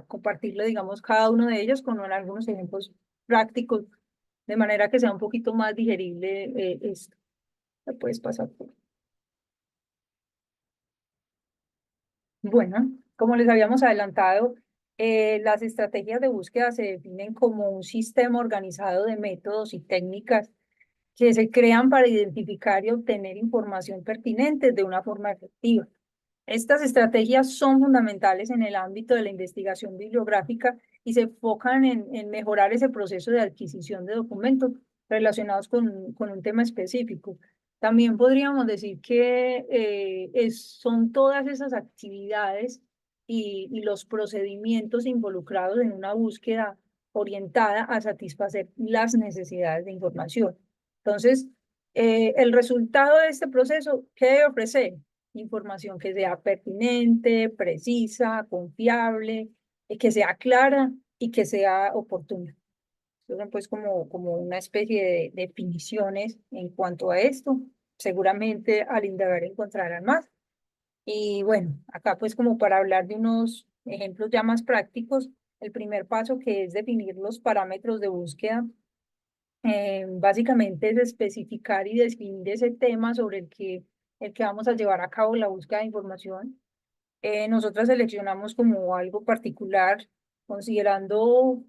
compartirlo, digamos, cada uno de ellos con algunos ejemplos prácticos, de manera que sea un poquito más digerible esto. Lo puedes pasar por. Bueno, como les habíamos adelantado, las estrategias de búsqueda se definen como un sistema organizado de métodos y técnicas que se crean para identificar y obtener información pertinente de una forma efectiva. Estas estrategias son fundamentales en el ámbito de la investigación bibliográfica y se enfocan en mejorar ese proceso de adquisición de documentos relacionados con un tema específico. También podríamos decir que son todas esas actividades y los procedimientos involucrados en una búsqueda orientada a satisfacer las necesidades de información. Entonces, el resultado de este proceso, ¿qué debe ofrecer? Información que sea pertinente, precisa, confiable, que sea clara y que sea oportuna. Son pues como una especie de definiciones en cuanto a esto. Seguramente al indagar encontrarán más. Y bueno, acá pues como para hablar de unos ejemplos ya más prácticos, el primer paso que es definir los parámetros de búsqueda, básicamente es especificar y definir ese tema sobre el que vamos a llevar a cabo la búsqueda de información. Nosotras seleccionamos como algo particular, considerando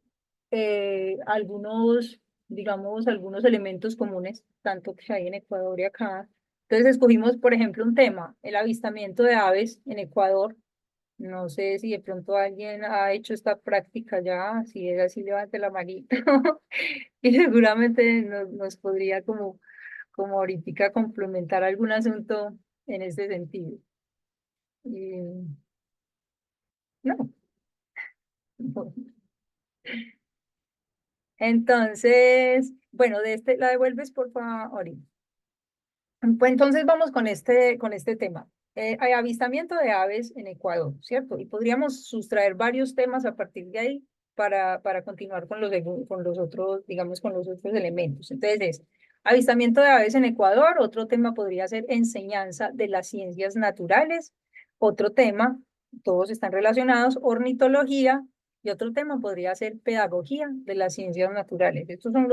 algunos, digamos, algunos elementos comunes, tanto que hay en Ecuador y acá. Entonces escogimos, por ejemplo, un tema, el avistamiento de aves en Ecuador. No sé si de pronto alguien ha hecho esta práctica ya, si es así, levante la manito. Y seguramente nos podría como ahorita complementar algún asunto en este sentido. Y, no. Entonces, bueno, la devuelves por favor. Pues entonces vamos con este tema. Hay avistamiento de aves en Ecuador, ¿cierto? Y podríamos sustraer varios temas a partir de ahí para continuar con los otros, digamos, con los otros elementos. Entonces es avistamiento de aves en Ecuador, otro tema podría ser enseñanza de las ciencias naturales, otro tema, todos están relacionados, ornitología, y otro tema podría ser pedagogía de las ciencias naturales. Estos son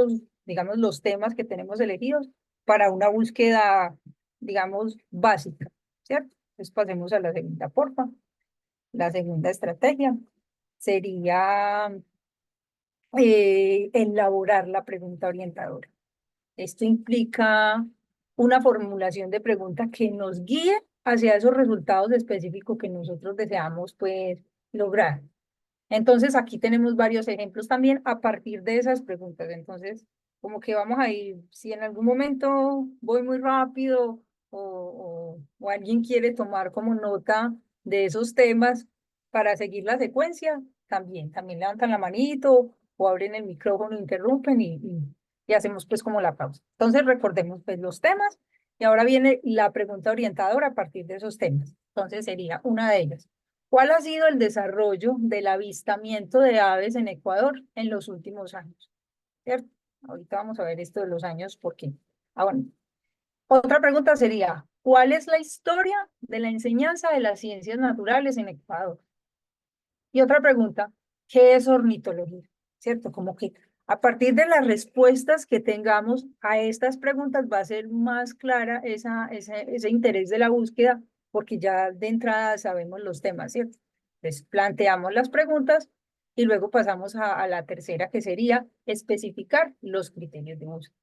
digamos, los temas que tenemos elegidos para una búsqueda, digamos, básica, ¿cierto? Entonces pasemos a la segunda, porfa. La segunda estrategia sería elaborar la pregunta orientadora. Esto implica una formulación de pregunta que nos guíe hacia esos resultados específicos que nosotros deseamos, pues, lograr. Entonces, aquí tenemos varios ejemplos también a partir de esas preguntas. Entonces, como que vamos a ir, si en algún momento voy muy rápido o alguien quiere tomar como nota de esos temas para seguir la secuencia, también levantan la manito o abren el micrófono, interrumpen y hacemos pues como la pausa. Entonces, recordemos pues los temas y ahora viene la pregunta orientadora a partir de esos temas. Entonces, sería una de ellas. ¿Cuál ha sido el desarrollo del avistamiento de aves en Ecuador en los últimos años? ¿Cierto? Ahorita vamos a ver esto de los años, ¿por qué? Bueno. Otra pregunta sería, ¿cuál es la historia de la enseñanza de las ciencias naturales en Ecuador? Y otra pregunta, ¿qué es ornitología? ¿Cierto? Como que a partir de las respuestas que tengamos a estas preguntas va a ser más clara ese interés de la búsqueda, porque ya de entrada sabemos los temas, ¿cierto? Entonces planteamos las preguntas y luego pasamos a la tercera, que sería especificar los criterios de búsqueda.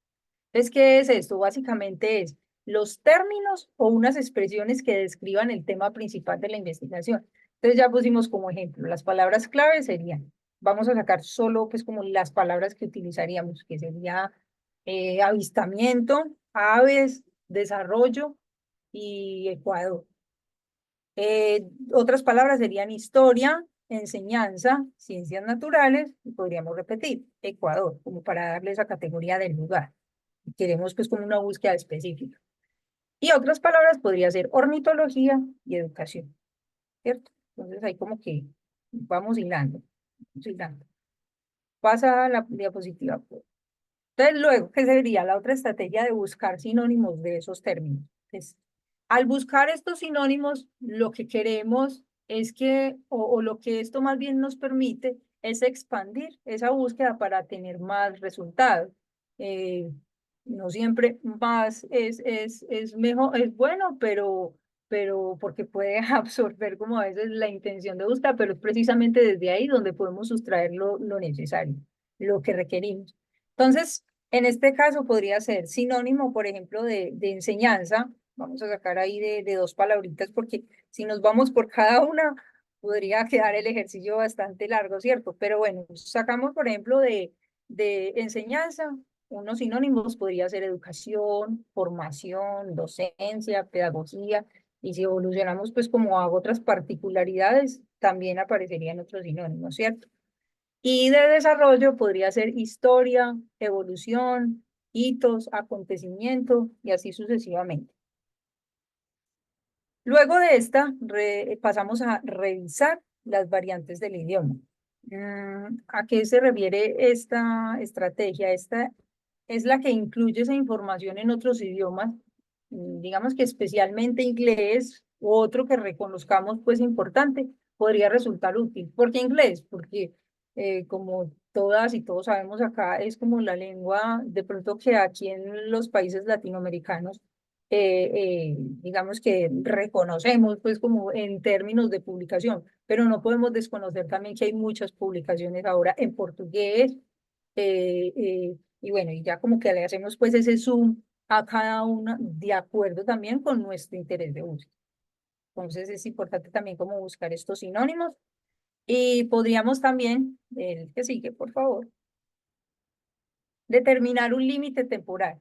Entonces, ¿qué es esto? Básicamente es los términos o unas expresiones que describan el tema principal de la investigación. Entonces ya pusimos como ejemplo, las palabras clave serían, vamos a sacar solo pues como las palabras que utilizaríamos, que sería avistamiento, aves, desarrollo y Ecuador. Otras palabras serían historia, enseñanza, ciencias naturales, y podríamos repetir, Ecuador, como para darle esa categoría del lugar. Queremos pues como una búsqueda específica. Y otras palabras podría ser ornitología y educación, ¿cierto? Entonces ahí como que vamos hilando, vamos hilando. Pasa a la diapositiva. Entonces luego, ¿qué sería la otra estrategia de buscar sinónimos de esos términos? Pues, Al buscar estos sinónimos, lo que queremos es que, o lo que esto más bien nos permite, es expandir esa búsqueda para tener más resultados. Eh, no siempre más es mejor, es bueno, pero porque puede absorber como a veces la intención de búsqueda, pero es precisamente desde ahí donde podemos sustraer lo necesario, lo que requerimos. Entonces, en este caso podría ser sinónimo, por ejemplo, de enseñanza. Vamos a sacar ahí de dos palabritas porque si nos vamos por cada una, podría quedar el ejercicio bastante largo, ¿cierto? Pero bueno, sacamos, por ejemplo, de enseñanza, unos sinónimos podría ser educación, formación, docencia, pedagogía, y si evolucionamos pues como a otras particularidades, también aparecerían otros sinónimos, ¿cierto? Y de desarrollo podría ser historia, evolución, hitos, acontecimiento y así sucesivamente. Luego de esta, pasamos a revisar las variantes del idioma. ¿A qué se refiere esta estrategia? Esta es la que incluye esa información en otros idiomas, digamos que especialmente inglés u otro que reconozcamos pues importante, podría resultar útil. ¿Por qué inglés? Porque como todas y todos sabemos acá, es como la lengua, de pronto que aquí en los países latinoamericanos, digamos que reconocemos pues como en términos de publicación, pero no podemos desconocer también que hay muchas publicaciones ahora en portugués, y bueno, y ya como que le hacemos pues ese zoom a cada una de acuerdo también con nuestro interés de uso. Entonces es importante también como buscar estos sinónimos y podríamos también, el que sigue, por favor, determinar un límite temporal,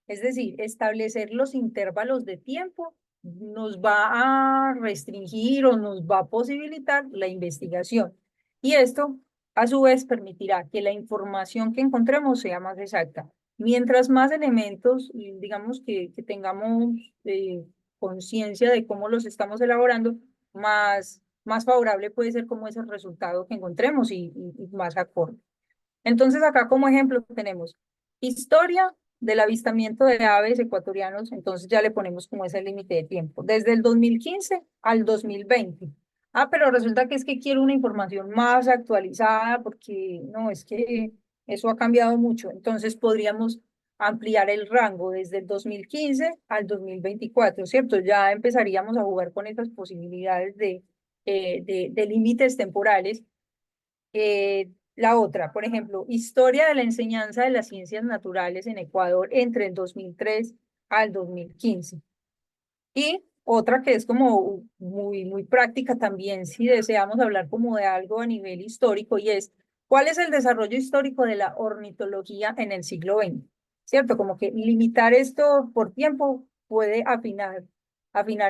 es decir, establecer los intervalos de tiempo nos va a restringir o nos va a posibilitar la investigación. Y esto, a su vez, permitirá que la información que encontremos sea más exacta. Mientras más elementos, digamos que tengamos conciencia de cómo los estamos elaborando, más favorable puede ser como ese resultado que encontremos y más acorde. Entonces acá como ejemplo tenemos historia del avistamiento de aves ecuatorianos, entonces ya le ponemos como ese límite de tiempo, desde el 2015 al 2020. Ah, pero resulta que es que quiero una información más actualizada porque no, es que eso ha cambiado mucho. Entonces podríamos ampliar el rango desde el 2015 al 2024, ¿cierto? Ya empezaríamos a jugar con esas posibilidades de límites temporales. La otra, por ejemplo, historia de la enseñanza de las ciencias naturales en Ecuador entre el 2003 al 2015. Y otra que es como muy práctica también, si deseamos hablar como de algo a nivel histórico, y es, ¿cuál es el desarrollo histórico de la ornitología en el siglo XX? ¿Cierto? Como que limitar esto por tiempo puede afinar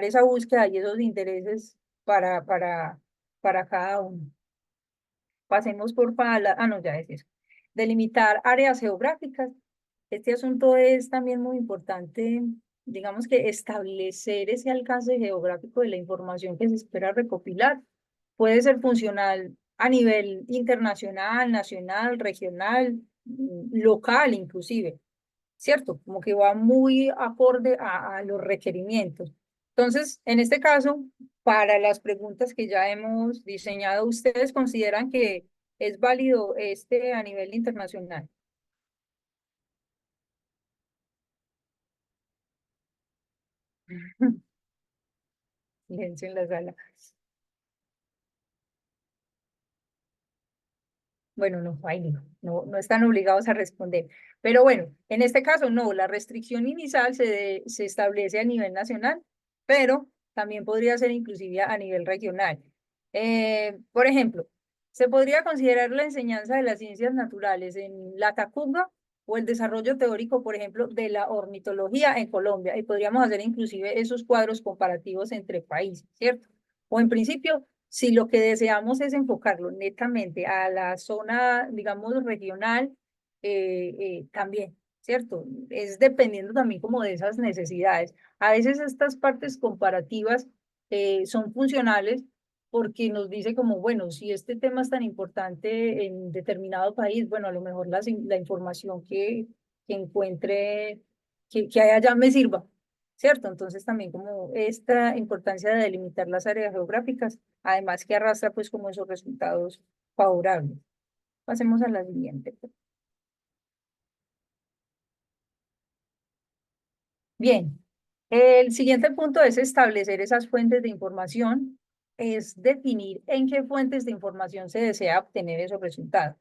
esa búsqueda y esos intereses para cada uno. Pasemos por no, ya es eso. Delimitar áreas geográficas. Este asunto es también muy importante, digamos que establecer ese alcance geográfico de la información que se espera recopilar. Puede ser funcional a nivel internacional, nacional, regional, local inclusive, ¿cierto? Como que va muy acorde a los requerimientos. Entonces, en este caso, para las preguntas que ya hemos diseñado, ¿ustedes consideran que es válido este a nivel internacional? Silencio en la sala. Bueno, no, ahí no están obligados a responder. Pero bueno, en este caso no, la restricción inicial se establece a nivel nacional, pero también podría ser inclusive a nivel regional. Por ejemplo, se podría considerar la enseñanza de las ciencias naturales en la Tacunga o el desarrollo teórico, por ejemplo, de la ornitología en Colombia. Y podríamos hacer inclusive esos cuadros comparativos entre países, ¿cierto? O en principio si lo que deseamos es enfocarlo netamente a la zona, digamos, regional, también, ¿cierto? Es dependiendo también como de esas necesidades. A veces estas partes comparativas son funcionales porque nos dice como, bueno, si este tema es tan importante en determinado país, bueno, a lo mejor la información que encuentre, que haya allá me sirva. ¿cierto? Entonces también como esta importancia de delimitar las áreas geográficas, además que arrastra pues como esos resultados favorables. Pasemos a la siguiente. Bien, el siguiente punto es establecer esas fuentes de información, es definir en qué fuentes de información se desea obtener esos resultados.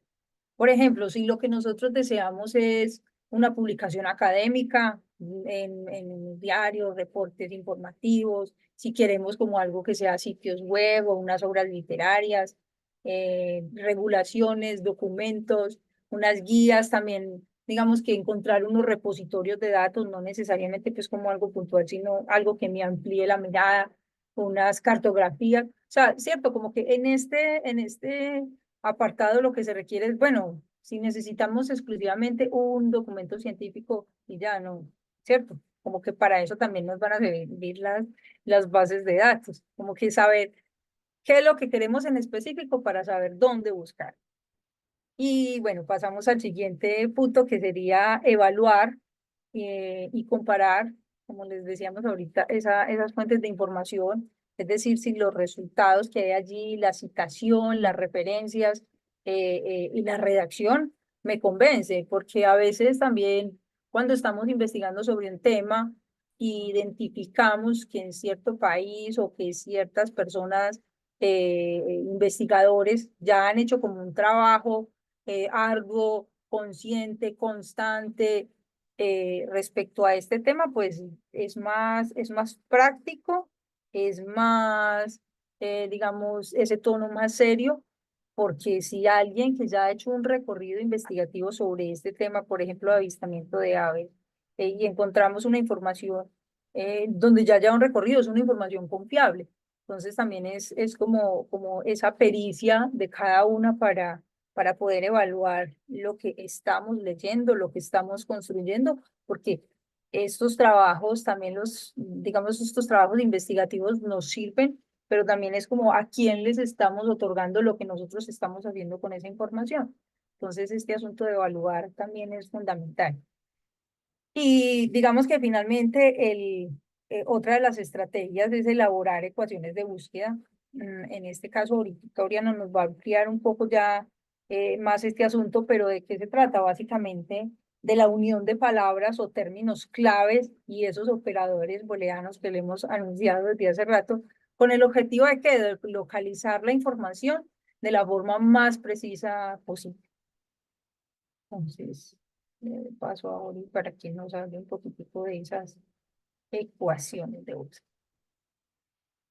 Por ejemplo, si lo que nosotros deseamos es una publicación académica en un diario, reportes informativos, si queremos como algo que sea sitios web o unas obras literarias, regulaciones, documentos, unas guías también, digamos que encontrar unos repositorios de datos, no necesariamente pues como algo puntual, sino algo que me amplíe la mirada, unas cartografías, o sea, cierto, como que en este apartado lo que se requiere es, bueno, si necesitamos exclusivamente un documento científico y ya no, ¿cierto? Como que para eso también nos van a servir las bases de datos, como que saber qué es lo que queremos en específico para saber dónde buscar. Y bueno, pasamos al siguiente punto que sería evaluar y comparar, como les decíamos ahorita, esas fuentes de información, es decir, si los resultados que hay allí, la citación, las referencias y la redacción me convence, porque a veces también cuando estamos investigando sobre un tema, identificamos que en cierto país o que ciertas personas, investigadores, ya han hecho como un trabajo arduo, consciente, constante, respecto a este tema, pues es más práctico, es más, digamos, ese tono más serio, porque si alguien que ya ha hecho un recorrido investigativo sobre este tema, por ejemplo, avistamiento de aves, y encontramos una información donde ya haya un recorrido, es una información confiable. Entonces también es como esa pericia de cada una para poder evaluar lo que estamos leyendo, lo que estamos construyendo, porque estos trabajos, también digamos, estos trabajos investigativos nos sirven, pero también es como a quién les estamos otorgando lo que nosotros estamos haciendo con esa información. Entonces, este asunto de evaluar también es fundamental. Y digamos que finalmente otra de las estrategias es elaborar ecuaciones de búsqueda. En este caso, ahorita Oriana nos va a ampliar un poco ya más este asunto, pero ¿de qué se trata? Básicamente de la unión de palabras o términos claves y esos operadores booleanos que le hemos anunciado desde hace rato, con el objetivo de que de localizar la información de la forma más precisa posible. Entonces, paso a Ori para que nos hable un poquitico de esas ecuaciones de búsqueda.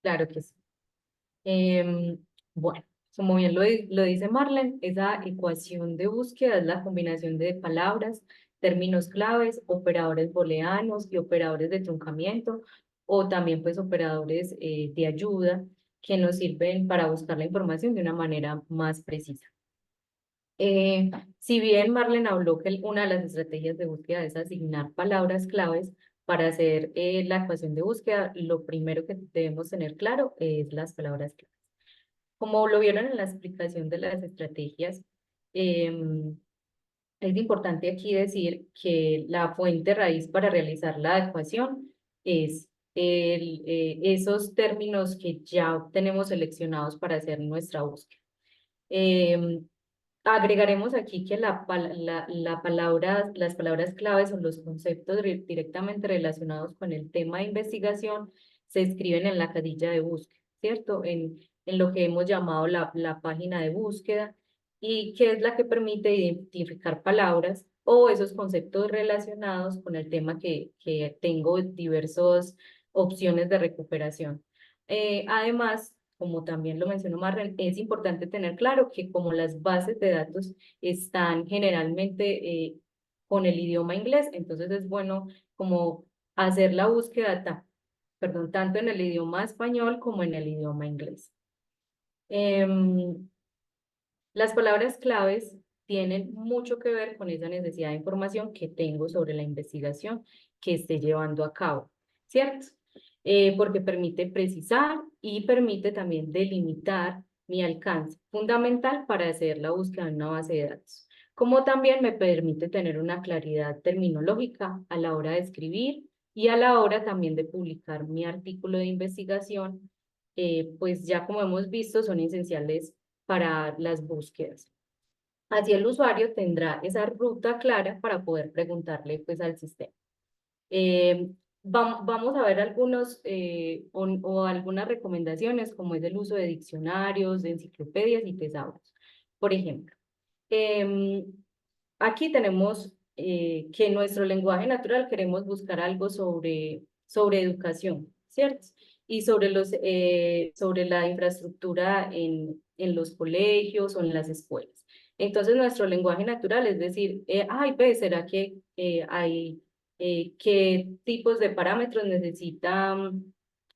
Claro que sí. Bueno, como bien lo dice Marlene, esa ecuación de búsqueda es la combinación de palabras, términos claves, operadores booleanos y operadores de truncamiento, o también pues operadores de ayuda que nos sirven para buscar la información de una manera más precisa. Si bien Marlene habló que una de las estrategias de búsqueda es asignar palabras claves para hacer la ecuación de búsqueda, lo primero que debemos tener claro es las palabras claves. Como lo vieron en la explicación de las estrategias, es importante aquí decir que la fuente raíz para realizar la ecuación es esos términos que ya tenemos seleccionados para hacer nuestra búsqueda. Agregaremos aquí que las palabras claves o los conceptos directamente relacionados con el tema de investigación se escriben en la casilla de búsqueda, ¿cierto? En lo que hemos llamado la página de búsqueda y que es la que permite identificar palabras o esos conceptos relacionados con el tema que tengo diversas opciones de recuperación. Además, como también lo mencionó Marren, es importante tener claro que como las bases de datos están generalmente con el idioma inglés, entonces es bueno como hacer la búsqueda, tanto en el idioma español como en el idioma inglés. Las palabras claves tienen mucho que ver con esa necesidad de información que tengo sobre la investigación que esté llevando a cabo, ¿cierto? Porque permite precisar y permite también delimitar mi alcance, fundamental para hacer la búsqueda en una base de datos, como también me permite tener una claridad terminológica a la hora de escribir y a la hora también de publicar mi artículo de investigación, pues ya como hemos visto son esenciales para las búsquedas. Así el usuario tendrá esa ruta clara para poder preguntarle pues al sistema. Eh, vamos a ver algunos o algunas recomendaciones como es el uso de diccionarios, de enciclopedias y tesauros. Por ejemplo, em, aquí tenemos que en nuestro lenguaje natural queremos buscar algo sobre educación, ¿cierto? Y sobre la infraestructura en los colegios o en las escuelas. Entonces, nuestro lenguaje natural es decir, ay, pues, ¿será que qué tipos de parámetros necesita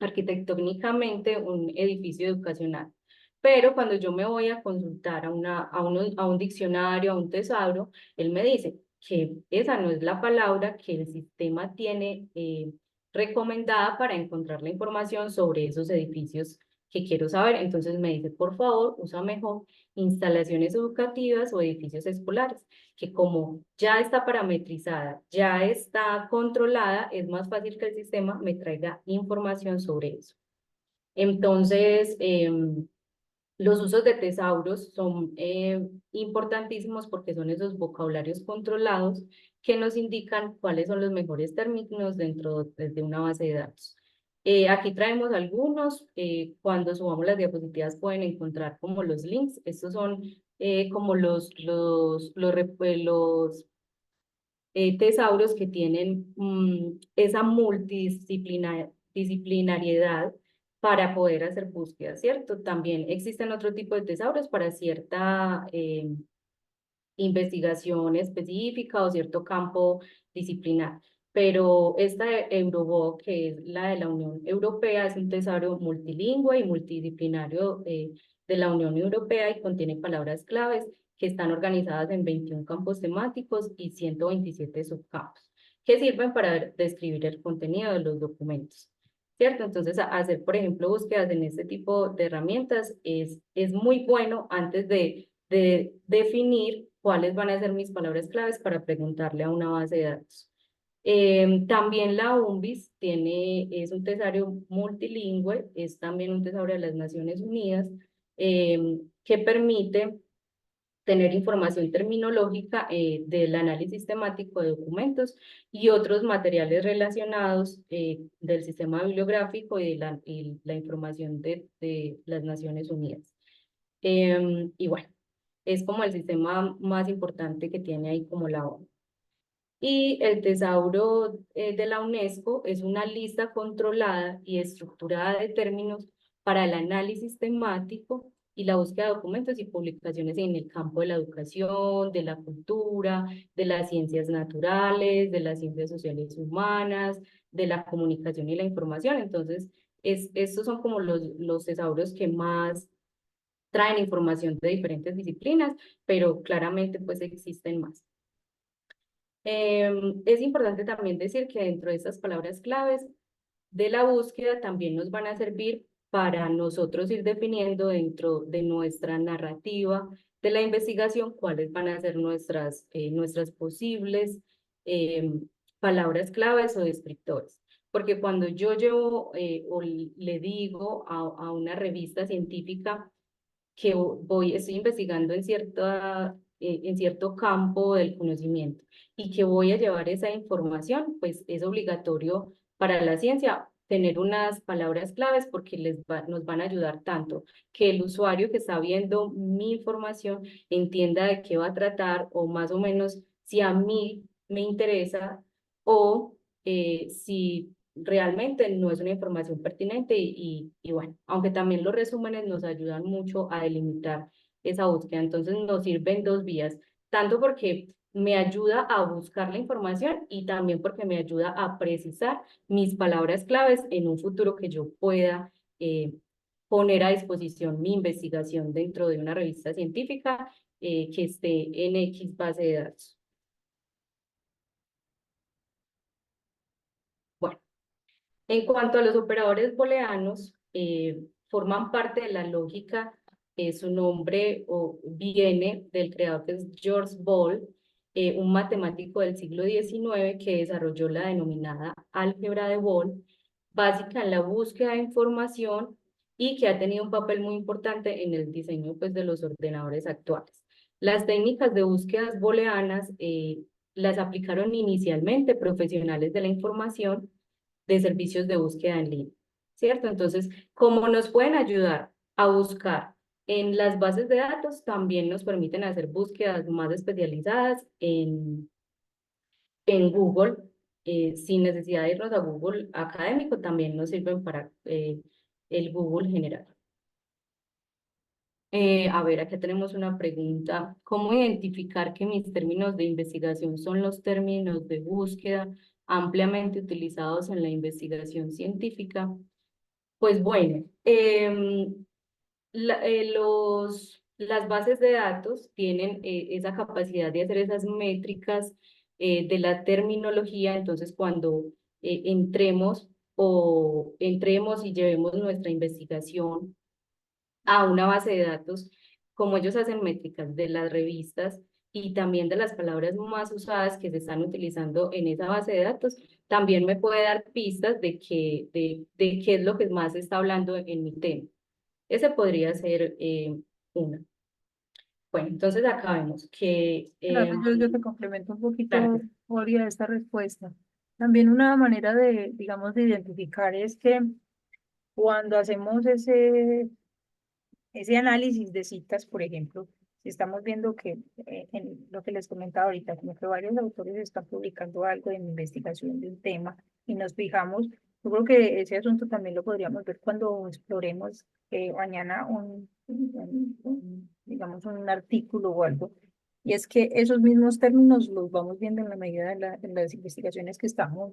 arquitectónicamente un edificio educacional? Pero cuando yo me voy a consultar a un diccionario, a un tesauro, él me dice que esa no es la palabra que el sistema tiene recomendada para encontrar la información sobre esos edificios que quiero saber. Entonces me dice, por favor, usa mejor instalaciones educativas o edificios escolares, que como ya está parametrizada, ya está controlada, es más fácil que el sistema me traiga información sobre eso. Entonces, los usos de tesauros son importantísimos porque son esos vocabularios controlados que nos indican cuáles son los mejores términos dentro de una base de datos. Aquí traemos algunos, cuando subamos las diapositivas pueden encontrar como los links, estos son como los tesauros que tienen esa multidisciplinariedad para poder hacer búsquedas, ¿cierto? También existen otro tipo de tesauros para cierta investigación específica o cierto campo disciplinar. Pero esta Euroboc, que es la de la Unión Europea, es un tesauro multilingüe y multidisciplinario de la Unión Europea y contiene palabras claves que están organizadas en 21 campos temáticos y 127 subcampos, que sirven para describir el contenido de los documentos. ¿Cierto? Entonces, hacer, por ejemplo, búsquedas en este tipo de herramientas es muy bueno antes de definir cuáles van a ser mis palabras claves para preguntarle a una base de datos. También la UNVIS es un tesauro multilingüe, es también un tesauro de las Naciones Unidas, que permite tener información terminológica del análisis temático de documentos y otros materiales relacionados del sistema bibliográfico y la información de las Naciones Unidas. Y bueno, es como el sistema más importante que tiene ahí como la ONU. Y el tesauro de la UNESCO es una lista controlada y estructurada de términos para el análisis temático y la búsqueda de documentos y publicaciones en el campo de la educación, de la cultura, de las ciencias naturales, de las ciencias sociales y humanas, de la comunicación y la información. Entonces, estos son como los tesauros que más traen información de diferentes disciplinas, pero claramente pues existen más. Es importante también decir que dentro de estas palabras claves de la búsqueda también nos van a servir para nosotros ir definiendo dentro de nuestra narrativa de la investigación cuáles van a ser nuestras posibles palabras claves o descriptores. Porque cuando yo llevo o le digo a una revista científica que estoy investigando en cierto campo del conocimiento y que voy a llevar esa información, pues es obligatorio para la ciencia tener unas palabras claves porque nos van a ayudar tanto que el usuario que está viendo mi información entienda de qué va a tratar o más o menos si a mí me interesa o si realmente no es una información pertinente y bueno, aunque también los resúmenes nos ayudan mucho a delimitar esa búsqueda, entonces nos sirven dos vías, tanto porque me ayuda a buscar la información y también porque me ayuda a precisar mis palabras claves en un futuro que yo pueda poner a disposición mi investigación dentro de una revista científica que esté en X base de datos. Bueno. En cuanto a los operadores booleanos, forman parte de la lógica, su nombre viene del creador que es George Boole, un matemático del siglo XIX que desarrolló la denominada álgebra de Boole, básica en la búsqueda de información y que ha tenido un papel muy importante en el diseño pues, de los ordenadores actuales. Las técnicas de búsquedas booleanas las aplicaron inicialmente profesionales de la información de servicios de búsqueda en línea, ¿cierto? Entonces, como nos pueden ayudar a buscar en las bases de datos, también nos permiten hacer búsquedas más especializadas en Google, sin necesidad de irnos a Google académico, también nos sirven para el Google general. A ver, acá tenemos una pregunta. ¿Cómo identificar que mis términos de investigación son los términos de búsqueda ampliamente utilizados en la investigación científica? Pues bueno, las bases de datos tienen esa capacidad de hacer esas métricas de la terminología, entonces cuando entremos y llevemos nuestra investigación a una base de datos, como ellos hacen métricas de las revistas y también de las palabras más usadas que se están utilizando en esa base de datos, también me puede dar pistas de qué es lo que más se está hablando en mi tema. Ese podría ser una. Bueno, entonces acá vemos que... Claro, yo te complemento un claro, poquito, Gloria, esta respuesta. También una manera de, digamos, de identificar es que cuando hacemos ese análisis de citas, por ejemplo, si estamos viendo que en lo que les comentaba ahorita, como que varios autores están publicando algo en investigación de un tema y nos fijamos, yo creo que ese asunto también lo podríamos ver cuando exploremos mañana digamos, un artículo o algo. Y es que esos mismos términos los vamos viendo en la medida de las investigaciones que estamos,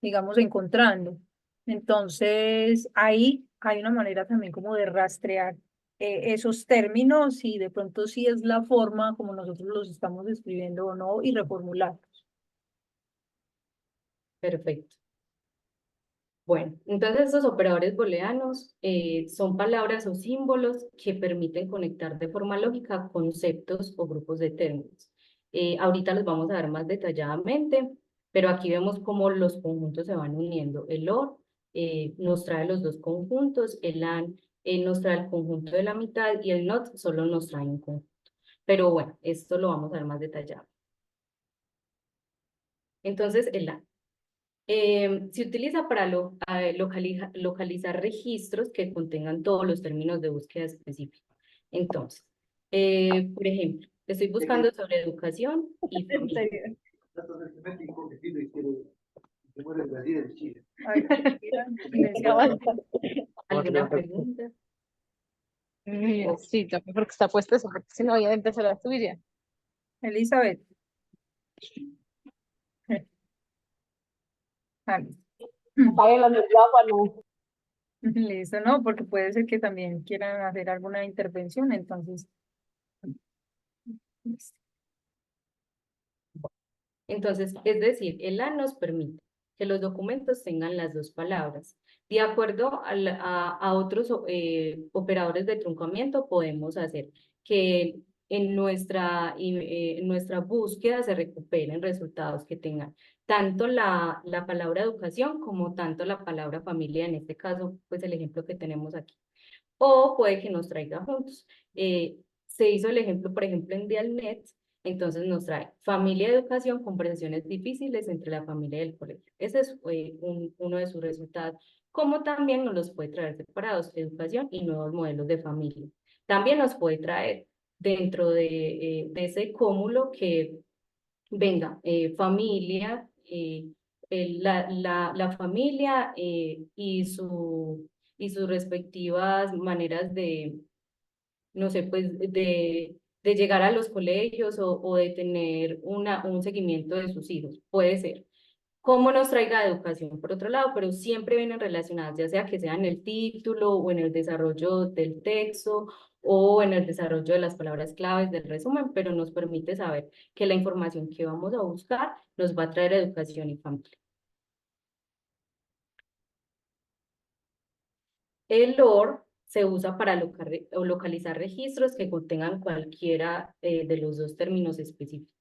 digamos, encontrando. Entonces, ahí hay una manera también como de rastrear esos términos y de pronto sí es la forma como nosotros los estamos escribiendo o no y reformularlos. perfecto. Bueno, entonces estos operadores booleanos son palabras o símbolos que permiten conectar de forma lógica conceptos o grupos de términos. Ahorita los vamos a ver más detalladamente, pero aquí vemos cómo los conjuntos se van uniendo. El OR nos trae los dos conjuntos, el AND nos trae el conjunto de la mitad y el NOT solo nos trae un conjunto. Pero bueno, esto lo vamos a ver más detallado. Entonces, el AND. Se utiliza para localizar registros que contengan todos los términos de búsqueda específicos. Entonces, por ejemplo, estoy buscando sobre educación y familia. Ay, mira, silenciado. ¿Alguna pregunta? Sí, también porque está puesto eso, porque si no, ya empezó la tuya. Elizabeth. Ah, listo. Apague el micrófono. Listo, ¿no? Porque puede ser que también quieran hacer alguna intervención, entonces. Listo. Entonces, es decir, el A nos permite que los documentos tengan las dos palabras. De acuerdo a otros operadores de truncamiento, podemos hacer que en nuestra búsqueda se recuperen resultados que tengan tanto la palabra educación como tanto la palabra familia, en este caso, pues el ejemplo que tenemos aquí. O puede que nos traiga juntos. Se hizo el ejemplo, por ejemplo, en Dialnet, entonces nos trae familia y educación, conversaciones difíciles entre la familia y el colegio. Ese es uno de sus resultados. Como también nos los puede traer separados, educación y nuevos modelos de familia. También nos puede traer dentro de ese cúmulo que venga familia, la familia y sus respectivas maneras de, no sé, pues de llegar a los colegios o de tener un seguimiento de sus hijos. Puede ser. Cómo nos traiga educación, por otro lado, pero siempre vienen relacionadas, ya sea que sea en el título o en el desarrollo del texto o en el desarrollo de las palabras claves del resumen, pero nos permite saber que la información que vamos a buscar nos va a traer educación y familia. El OR se usa para localizar registros que contengan cualquiera de los dos términos específicos.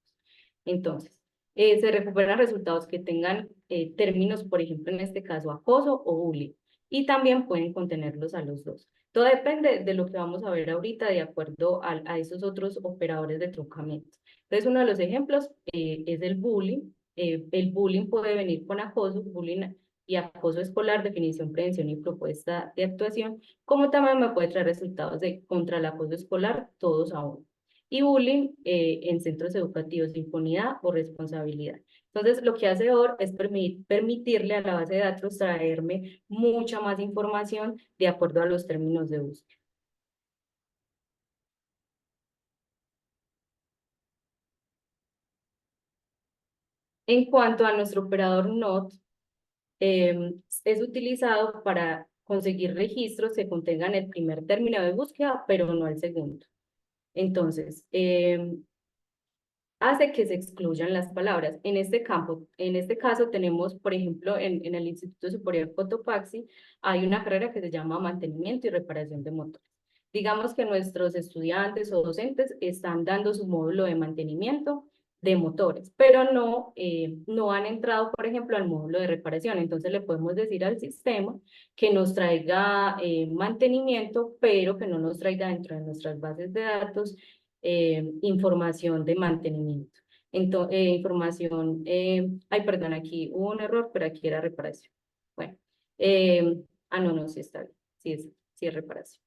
Entonces, se recuperan resultados que tengan términos, por ejemplo, en este caso, acoso o bullying, y también pueden contenerlos a los dos. Todo depende de lo que vamos a ver ahorita de acuerdo a esos otros operadores de truncamiento. Entonces, uno de los ejemplos es el bullying. El bullying puede venir con acoso, bullying y acoso escolar, definición, prevención y propuesta de actuación, como también me puede traer resultados de contra el acoso escolar, todos a uno. Y bullying en centros educativos, impunidad o responsabilidad. Entonces, lo que hace OR es permitirle a la base de datos traerme mucha más información de acuerdo a los términos de búsqueda. En cuanto a nuestro operador NOT, es utilizado para conseguir registros que contengan el primer término de búsqueda, pero no el segundo. Entonces, hace que se excluyan las palabras. En este campo, en este caso tenemos, por ejemplo, en el Instituto Superior Cotopaxi, hay una carrera que se llama Mantenimiento y Reparación de Motores. Digamos que nuestros estudiantes o docentes están dando su módulo de mantenimiento de motores, pero no han entrado, por ejemplo, al módulo de reparación. Entonces le podemos decir al sistema que nos traiga mantenimiento, pero que no nos traiga dentro de nuestras bases de datos información de mantenimiento. Entonces, ay, perdón, aquí hubo un error, pero aquí era reparación. Bueno, no, sí está bien, sí es reparación.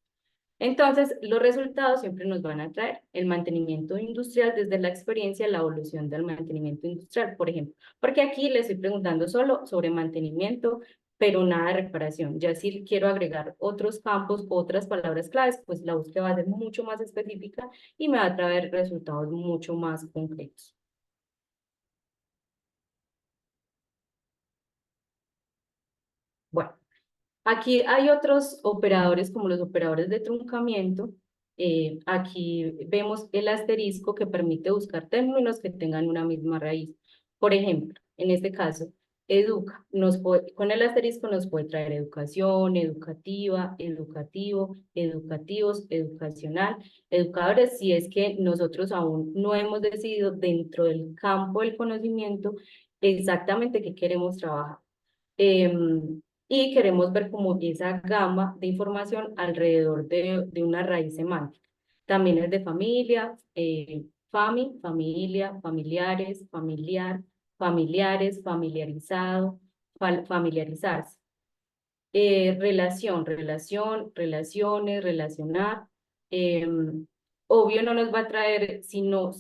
Entonces, los resultados siempre nos van a traer el mantenimiento industrial desde la experiencia, la evolución del mantenimiento industrial, por ejemplo. Porque aquí le estoy preguntando solo sobre mantenimiento, pero nada de reparación. Ya si quiero agregar otros campos, otras palabras claves, pues la búsqueda va a ser mucho más específica y me va a traer resultados mucho más concretos. Bueno. Aquí hay otros operadores como los operadores de truncamiento. Aquí vemos el asterisco que permite buscar términos que tengan una misma raíz. Por ejemplo, en este caso, educa. Con el asterisco nos puede traer educación, educativa, educativo, educativos, educacional, educadores, si es que nosotros aún no hemos decidido dentro del campo del conocimiento exactamente qué queremos trabajar. Y queremos ver como esa gama de información alrededor de una raíz semántica. También es de familia, familia, familiares, familiar, familiares, familiarizado, familiarizarse. Relaciones, relacionar. Obvio no nos va a traer, si no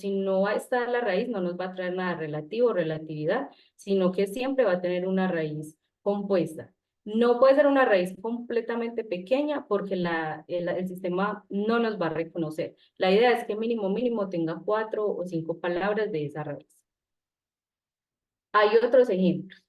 está la raíz, no nos va a traer nada relativo, relatividad, sino que siempre va a tener una raíz compuesta. No puede ser una raíz completamente pequeña porque el sistema no nos va a reconocer. La idea es que mínimo tenga 4 o 5 palabras de esa raíz. Hay otros ejemplos.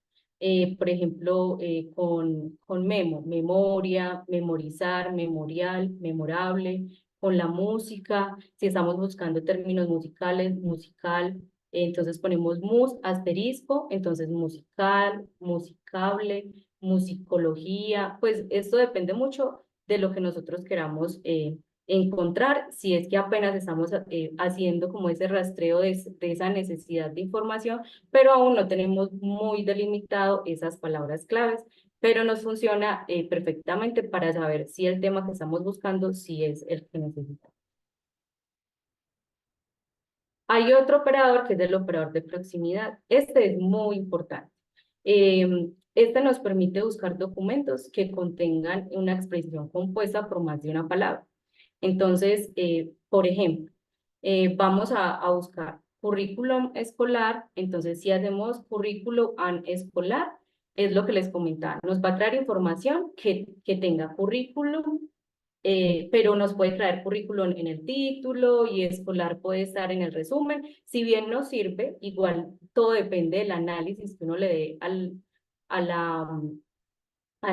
Por ejemplo, con memoria, memorizar, memorial, memorable, con la música, si estamos buscando términos musicales, musical, entonces ponemos asterisco, entonces musical, musicable, musicología, pues esto depende mucho de lo que nosotros queramos encontrar, si es que apenas estamos haciendo como ese rastreo de esa necesidad de información, pero aún no tenemos muy delimitado esas palabras claves, pero nos funciona perfectamente para saber si el tema que estamos buscando sí es el que necesitamos. Hay otro operador que es el operador de proximidad. Este es muy importante. Este nos permite buscar documentos que contengan una expresión compuesta por más de una palabra. Entonces, por ejemplo, vamos a buscar currículum escolar. Entonces, si hacemos currículum escolar, es lo que les comentaba. Nos va a traer información que tenga currículum, pero nos puede traer currículum en el título y escolar puede estar en el resumen. Si bien nos sirve, igual todo depende del análisis que uno le dé a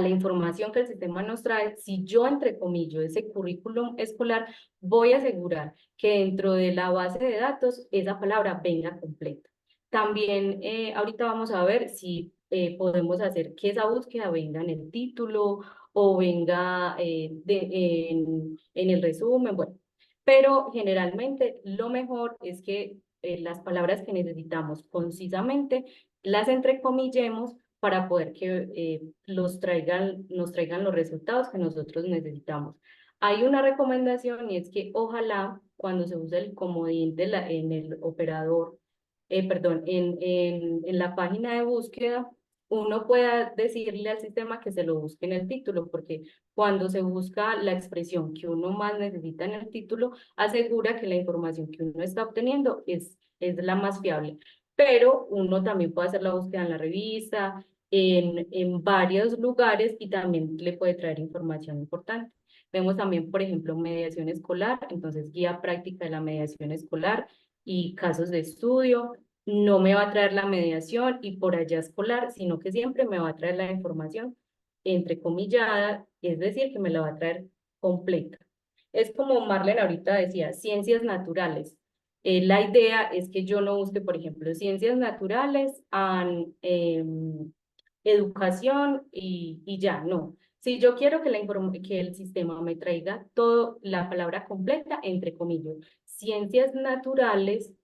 la información que el sistema nos trae. Si yo entrecomillo ese currículum escolar, voy a asegurar que dentro de la base de datos esa palabra venga completa. También ahorita vamos a ver si podemos hacer que esa búsqueda venga en el título o venga en el resumen, bueno. Pero generalmente lo mejor es que las palabras que necesitamos concisamente, las entrecomillemos para poder que nos traigan los resultados que nosotros necesitamos. Hay una recomendación y es que ojalá cuando se use el comodín en el operador, perdón, en la página de búsqueda, uno pueda decirle al sistema que se lo busque en el título, porque cuando se busca la expresión que uno más necesita en el título, asegura que la información que uno está obteniendo es la más fiable. Pero uno también puede hacer la búsqueda en la revista, en varios lugares y también le puede traer información importante. Vemos también, por ejemplo, mediación escolar, entonces guía práctica de la mediación escolar y casos de estudio. No me va a traer la mediación y por allá escolar, sino que siempre me va a traer la información entrecomillada, es decir, que me la va a traer completa. Es como Marlene ahorita decía, ciencias naturales. La idea es que yo no busque, por ejemplo, ciencias naturales, educación y ya, no. Si yo quiero que el sistema me traiga todo, la palabra completa, entre comillas, ciencias naturales,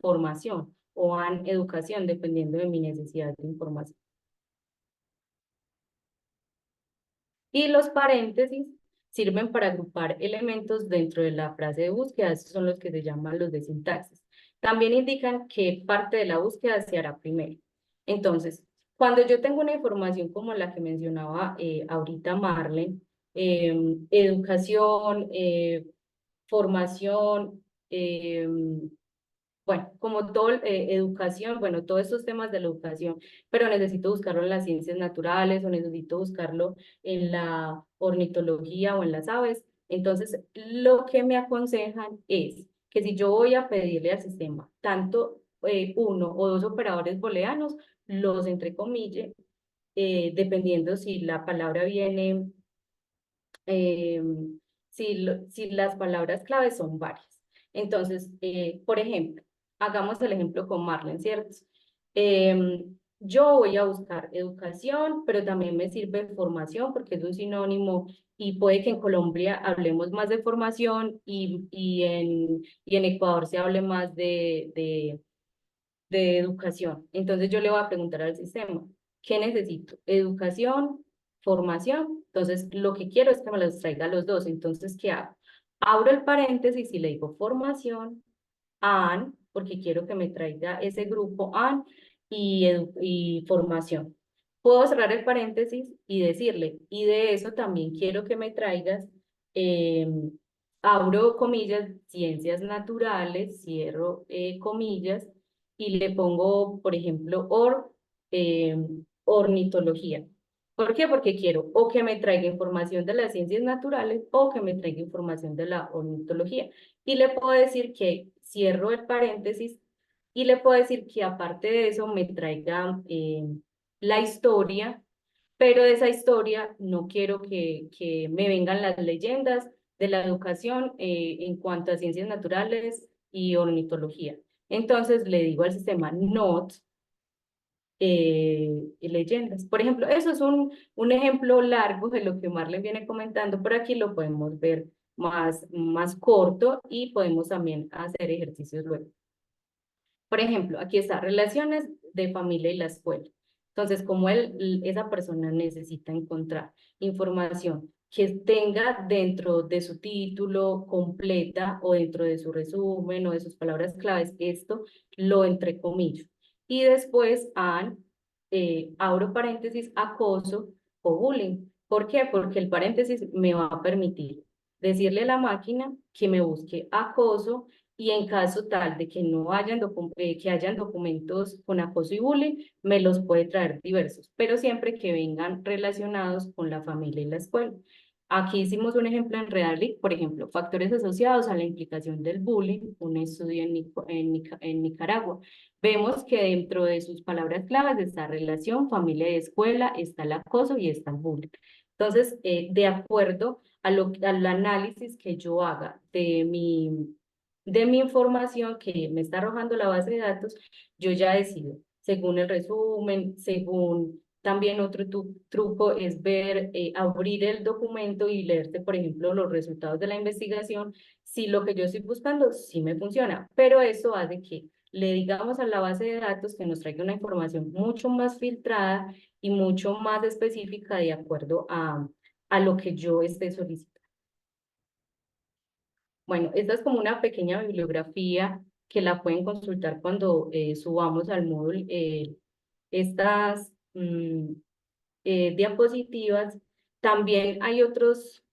formación o educación, dependiendo de mi necesidad de información. Y los paréntesis sirven para agrupar elementos dentro de la frase de búsqueda, estos son los que se llaman los de sintaxis. También indican qué parte de la búsqueda se hará primero. Entonces, cuando yo tengo una información como la que mencionaba ahorita Marlene, educación, formación, bueno, como todo, educación, bueno, todos estos temas de la educación, pero necesito buscarlo en las ciencias naturales o necesito buscarlo en la ornitología o en las aves. Entonces, lo que me aconsejan es que si yo voy a pedirle al sistema tanto uno o dos operadores booleanos, los entrecomille, dependiendo si la palabra viene, eh, si las palabras claves son varias. Entonces, por ejemplo, hagamos el ejemplo con Marlene, ¿cierto? Yo voy a buscar educación, pero también me sirve formación porque es un sinónimo y puede que en Colombia hablemos más de formación y en Ecuador se hable más de educación. Entonces yo le voy a preguntar al sistema, ¿qué necesito? ¿Educación? ¿Formación? Entonces lo que quiero es que me los traiga los dos. Entonces, ¿qué hago? Abro el paréntesis y le digo formación, porque quiero que me traiga ese grupo y formación. Puedo cerrar el paréntesis y decirle, y de eso también quiero que me traigas, eh, abro comillas, ciencias naturales, cierro comillas, y le pongo, por ejemplo, eh, ornitología. ¿Por qué? Porque quiero o que me traiga información de las ciencias naturales o que me traiga información de la ornitología. Y le puedo decir que cierro el paréntesis y le puedo decir que aparte de eso me traiga la historia, pero de esa historia no quiero que me vengan las leyendas de la educación en cuanto a ciencias naturales y ornitología. Entonces le digo al sistema not leyendas. Por ejemplo, eso es un ejemplo largo de lo que Marlene viene comentando, pero aquí lo podemos ver más corto y podemos también hacer ejercicios luego. Por ejemplo, aquí está relaciones de familia y la escuela. Entonces, como esa persona necesita encontrar información que tenga dentro de su título completa o dentro de su resumen o de sus palabras claves, esto lo entrecomillo. Y después, abro paréntesis, acoso o bullying. ¿Por qué? Porque el paréntesis me va a permitir decirle a la máquina que me busque acoso y en caso tal de que no hayan, que hayan documentos con acoso y bullying, me los puede traer diversos, pero siempre que vengan relacionados con la familia y la escuela. Aquí hicimos un ejemplo en Reddit, por ejemplo, factores asociados a la implicación del bullying, un estudio en Nicaragua. Vemos que dentro de sus palabras claves está relación, familia y escuela, está el acoso y está el bullying. Entonces, de acuerdo al análisis que yo haga de mi información que me está arrojando la base de datos, yo ya decido, según el resumen, según también otro truco es ver, abrir el documento y leerte, por ejemplo, los resultados de la investigación, si lo que yo estoy buscando sí me funciona, pero eso hace que le digamos a la base de datos que nos traiga una información mucho más filtrada y mucho más específica de acuerdo a lo que yo esté solicitando. Bueno, esta es como una pequeña bibliografía que la pueden consultar cuando subamos al módulo estas diapositivas. También hay otros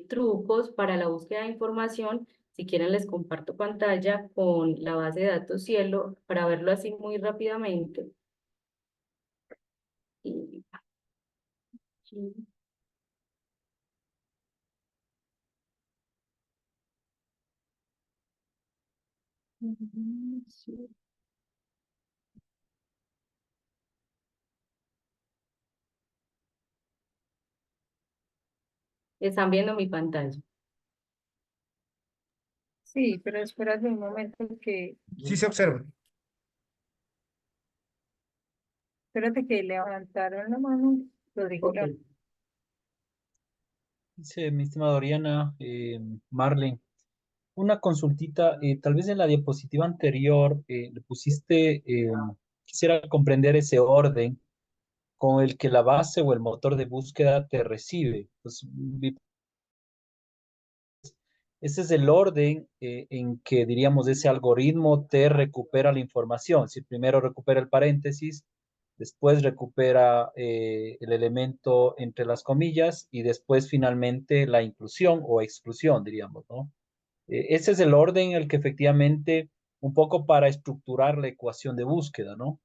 trucos para la búsqueda de información. Si quieren les comparto pantalla con la base de datos Cielo para verlo así muy rápidamente. Y aquí. Sí. Están viendo mi pantalla. Sí, pero espérate un momento que, Sí se observa. espérate que levantaron la mano. Rodrigo, Ok. Dice mi estimada Oriana, Marlene, una consultita, tal vez en la diapositiva anterior le pusiste, quisiera comprender ese orden con el que la base o el motor de búsqueda te recibe. Pues, ese es el orden en que, diríamos, ese algoritmo te recupera la información. Si primero recupera el paréntesis, después recupera el elemento entre las comillas y después finalmente la inclusión o exclusión, diríamos, ¿no? Ese es el orden en el que efectivamente, un poco para estructurar la ecuación de búsqueda, ¿no?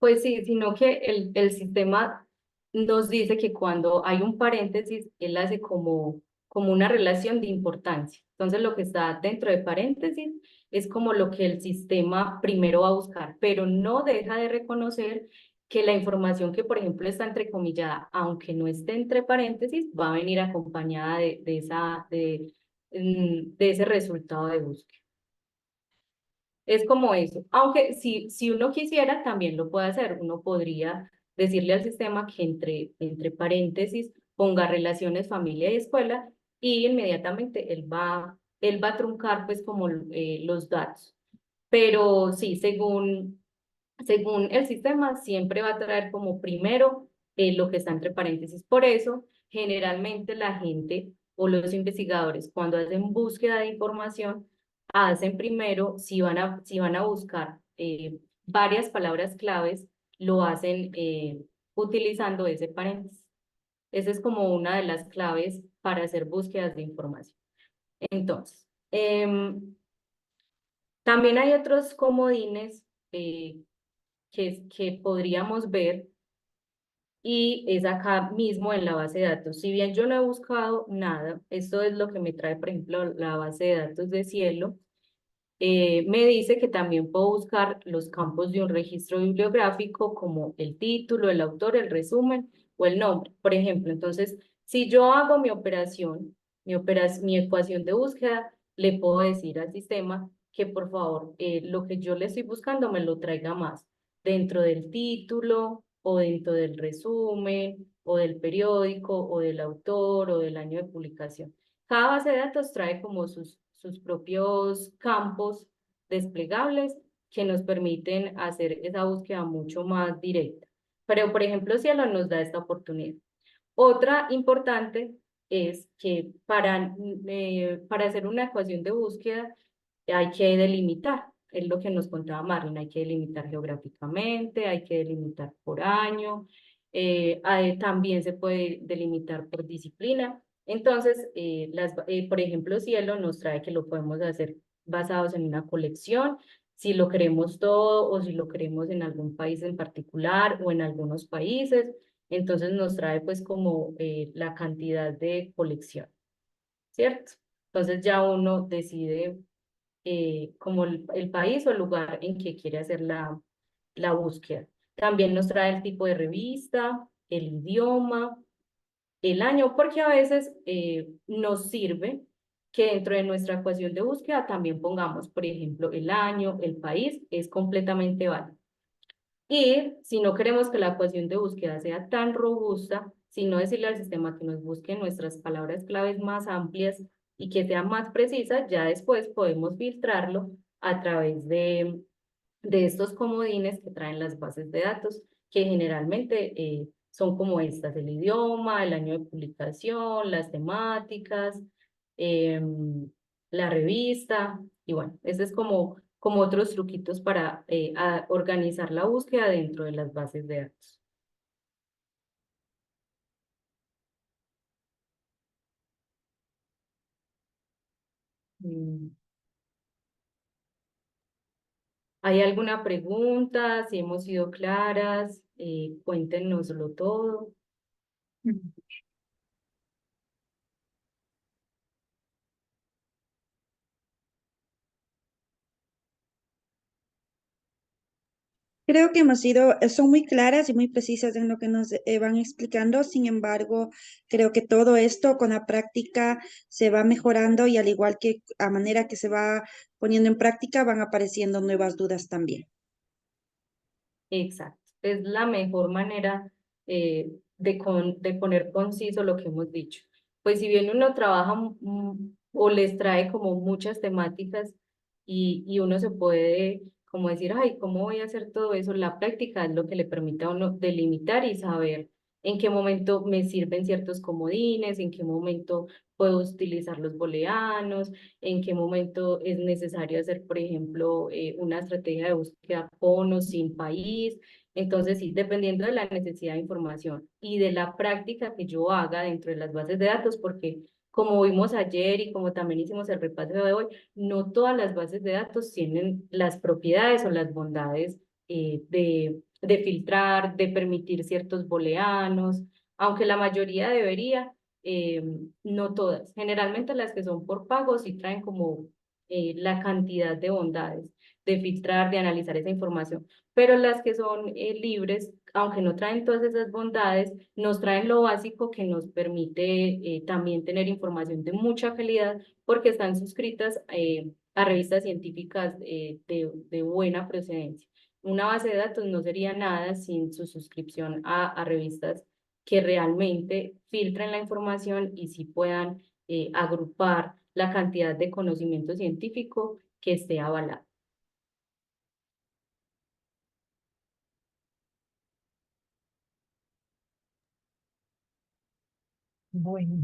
Pues sí, sino que el sistema nos dice que cuando hay un paréntesis, él hace como una relación de importancia. Entonces, lo que está dentro de paréntesis es como lo que el sistema primero va a buscar, pero no deja de reconocer que la información que, por ejemplo, está entrecomillada, aunque no esté entre paréntesis, va a venir acompañada de ese resultado de búsqueda. Es como eso. Aunque si uno quisiera, también lo puede hacer. Uno podría decirle al sistema que entre paréntesis ponga relaciones familia y escuela y inmediatamente él va a truncar pues como los datos. Pero sí, según el sistema, siempre va a traer como primero lo que está entre paréntesis. Por eso, generalmente la gente o los investigadores, cuando hacen búsqueda de información, hacen primero, si van a buscar varias palabras claves, lo hacen utilizando ese paréntesis. Esa es como una de las claves para hacer búsquedas de información. Entonces, también hay otros comodines que podríamos ver y es acá mismo en la base de datos. Si bien yo no he buscado nada, esto es lo que me trae, por ejemplo, la base de datos de Cielo, me dice que también puedo buscar los campos de un registro bibliográfico como el título, el autor, el resumen o el nombre, por ejemplo. Entonces, si yo hago mi ecuación de búsqueda, le puedo decir al sistema que por favor lo que yo le estoy buscando me lo traiga más dentro del título o dentro del resumen o del periódico o del autor o del año de publicación. Cada base de datos trae como sus propios campos desplegables que nos permiten hacer esa búsqueda mucho más directa. Pero, por ejemplo, Cielo nos da esta oportunidad. Otra importante es que para hacer una ecuación de búsqueda hay que delimitar, es lo que nos contaba Marlene, hay que delimitar geográficamente, hay que delimitar por año, también se puede delimitar por disciplina. Entonces, por ejemplo, Cielo nos trae que lo podemos hacer basados en una colección, si lo queremos todo o si lo queremos en algún país en particular o en algunos países. Entonces nos trae pues como la cantidad de colección, ¿cierto? Entonces ya uno decide como el país o el lugar en que quiere hacer la búsqueda. También nos trae el tipo de revista, el idioma, el año, porque a veces nos sirve que dentro de nuestra ecuación de búsqueda también pongamos, por ejemplo, el año, el país, es completamente válido. Y si no queremos que la ecuación de búsqueda sea tan robusta, sino decirle al sistema que nos busque nuestras palabras claves más amplias y que sea más precisa, ya después podemos filtrarlo a través de estos comodines que traen las bases de datos, que generalmente son como estas: el idioma, el año de publicación, las temáticas, la revista, y bueno, ese es como otros truquitos para organizar la búsqueda dentro de las bases de datos. Mm. ¿Hay alguna pregunta? Si hemos sido claras, cuéntenoslo todo. Creo que hemos sido, son muy claras y muy precisas en lo que nos van explicando. Sin embargo, creo que todo esto con la práctica se va mejorando y al igual que a manera que se va poniendo en práctica, van apareciendo nuevas dudas también. Exacto. Es la mejor manera de poner conciso lo que hemos dicho. Pues si bien uno trabaja o les trae como muchas temáticas y uno se puede como decir, ay, ¿cómo voy a hacer todo eso? La práctica es lo que le permite a uno delimitar y saber en qué momento me sirven ciertos comodines, en qué momento puedo utilizar los booleanos, en qué momento es necesario hacer, por ejemplo, una estrategia de búsqueda con o sin país. Entonces, sí, dependiendo de la necesidad de información y de la práctica que yo haga dentro de las bases de datos, porque como vimos ayer y como también hicimos el repaso de hoy, no todas las bases de datos tienen las propiedades o las bondades de filtrar, de permitir ciertos booleanos, aunque la mayoría debería, eh, no todas. Generalmente las que son por pago sí traen como la cantidad de bondades de filtrar, de analizar esa información, pero las que son libres, aunque no traen todas esas bondades, nos traen lo básico que nos permite también tener información de mucha calidad porque están suscritas a revistas científicas de buena procedencia. Una base de datos no sería nada sin su suscripción a revistas que realmente filtren la información y sí puedan agrupar la cantidad de conocimiento científico que esté avalado. Bueno,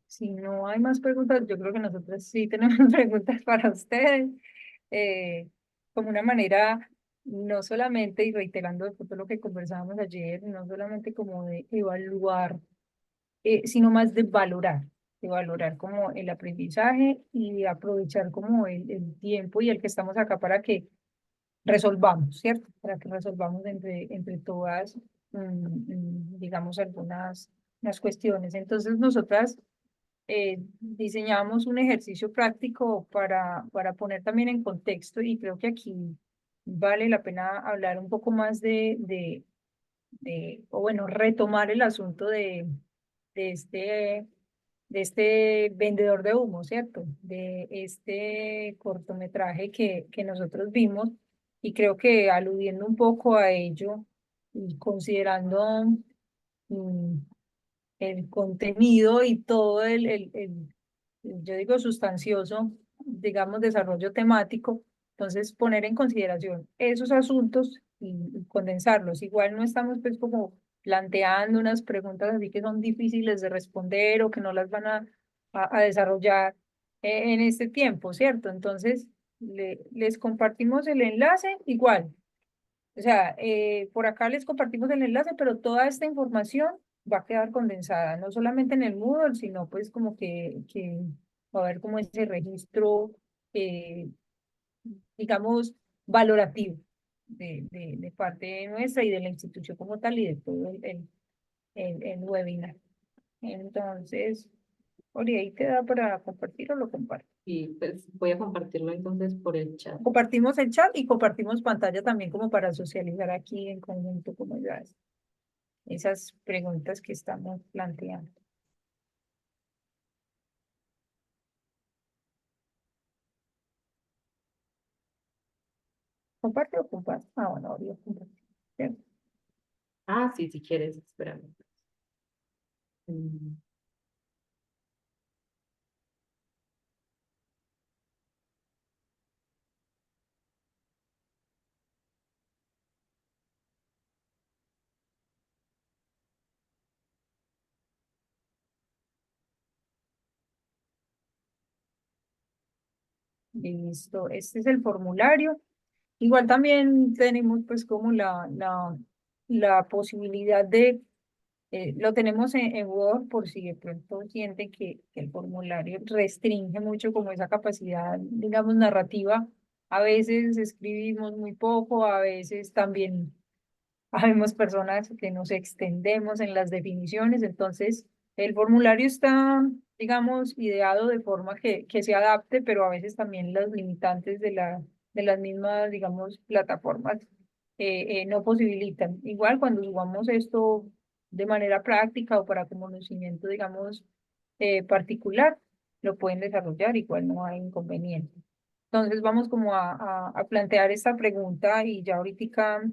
si no hay más preguntas, yo creo que nosotros sí tenemos preguntas para ustedes. Como una manera, no solamente, y reiterando de pronto lo que conversábamos ayer, no solamente como de evaluar, sino más de valorar como el aprendizaje y de aprovechar como el tiempo y el que estamos acá para que resolvamos, ¿cierto? Para que resolvamos entre todas, digamos, algunas unas cuestiones. Entonces, nosotras diseñamos un ejercicio práctico para poner también en contexto y creo que aquí vale la pena hablar un poco más o bueno, retomar el asunto de este, de este vendedor de humo, ¿cierto? De este cortometraje que nosotros vimos y creo que aludiendo un poco a ello y considerando mm, el contenido y todo yo digo sustancioso, digamos, desarrollo temático, entonces poner en consideración esos asuntos y condensarlos. Igual no estamos pues como planteando unas preguntas así que son difíciles de responder o que no las van a desarrollar en este tiempo, ¿cierto? Entonces, les compartimos el enlace igual. O sea, por acá les compartimos el enlace, pero toda esta información va a quedar condensada, no solamente en el Moodle, sino pues como que va a haber como ese registro, eh, digamos, valorativo de parte nuestra y de la institución como tal y de todo el webinar. Entonces, Ori, ahí te da para compartir o lo comparto. Y pues voy a compartirlo entonces por el chat. Compartimos el chat y compartimos pantalla también como para socializar aquí en conjunto como ya esas preguntas que estamos planteando. ¿Comparte o comparte? Ah, bueno, voy a compartir. ¿cierto? Ah, sí, si quieres, espérame. Mm, Listo, este es el formulario. Igual también tenemos pues como la posibilidad de, lo tenemos en Word por si de pronto sienten que el formulario restringe mucho como esa capacidad, digamos, narrativa. A veces escribimos muy poco, a veces también habemos personas que nos extendemos en las definiciones, entonces el formulario está, digamos, ideado de forma que se adapte, pero a veces también los limitantes de las mismas, digamos, plataformas no posibilitan. Igual cuando subamos esto de manera práctica o para conocimiento, digamos, particular, lo pueden desarrollar, igual no hay inconveniente. Entonces vamos como a plantear esta pregunta y ya ahorita,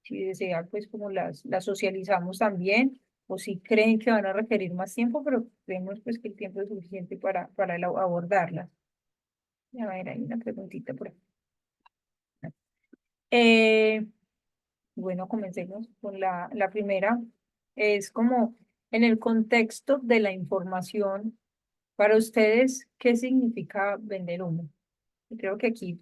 si desean, pues como las socializamos también, o si creen que van a requerir más tiempo, pero creemos pues que el tiempo es suficiente para abordarlas. A ver, hay una preguntita por aquí. Eh, bueno, comencemos con la primera. Es como en el contexto de la información, para ustedes, ¿qué significa vender humo? Y creo que aquí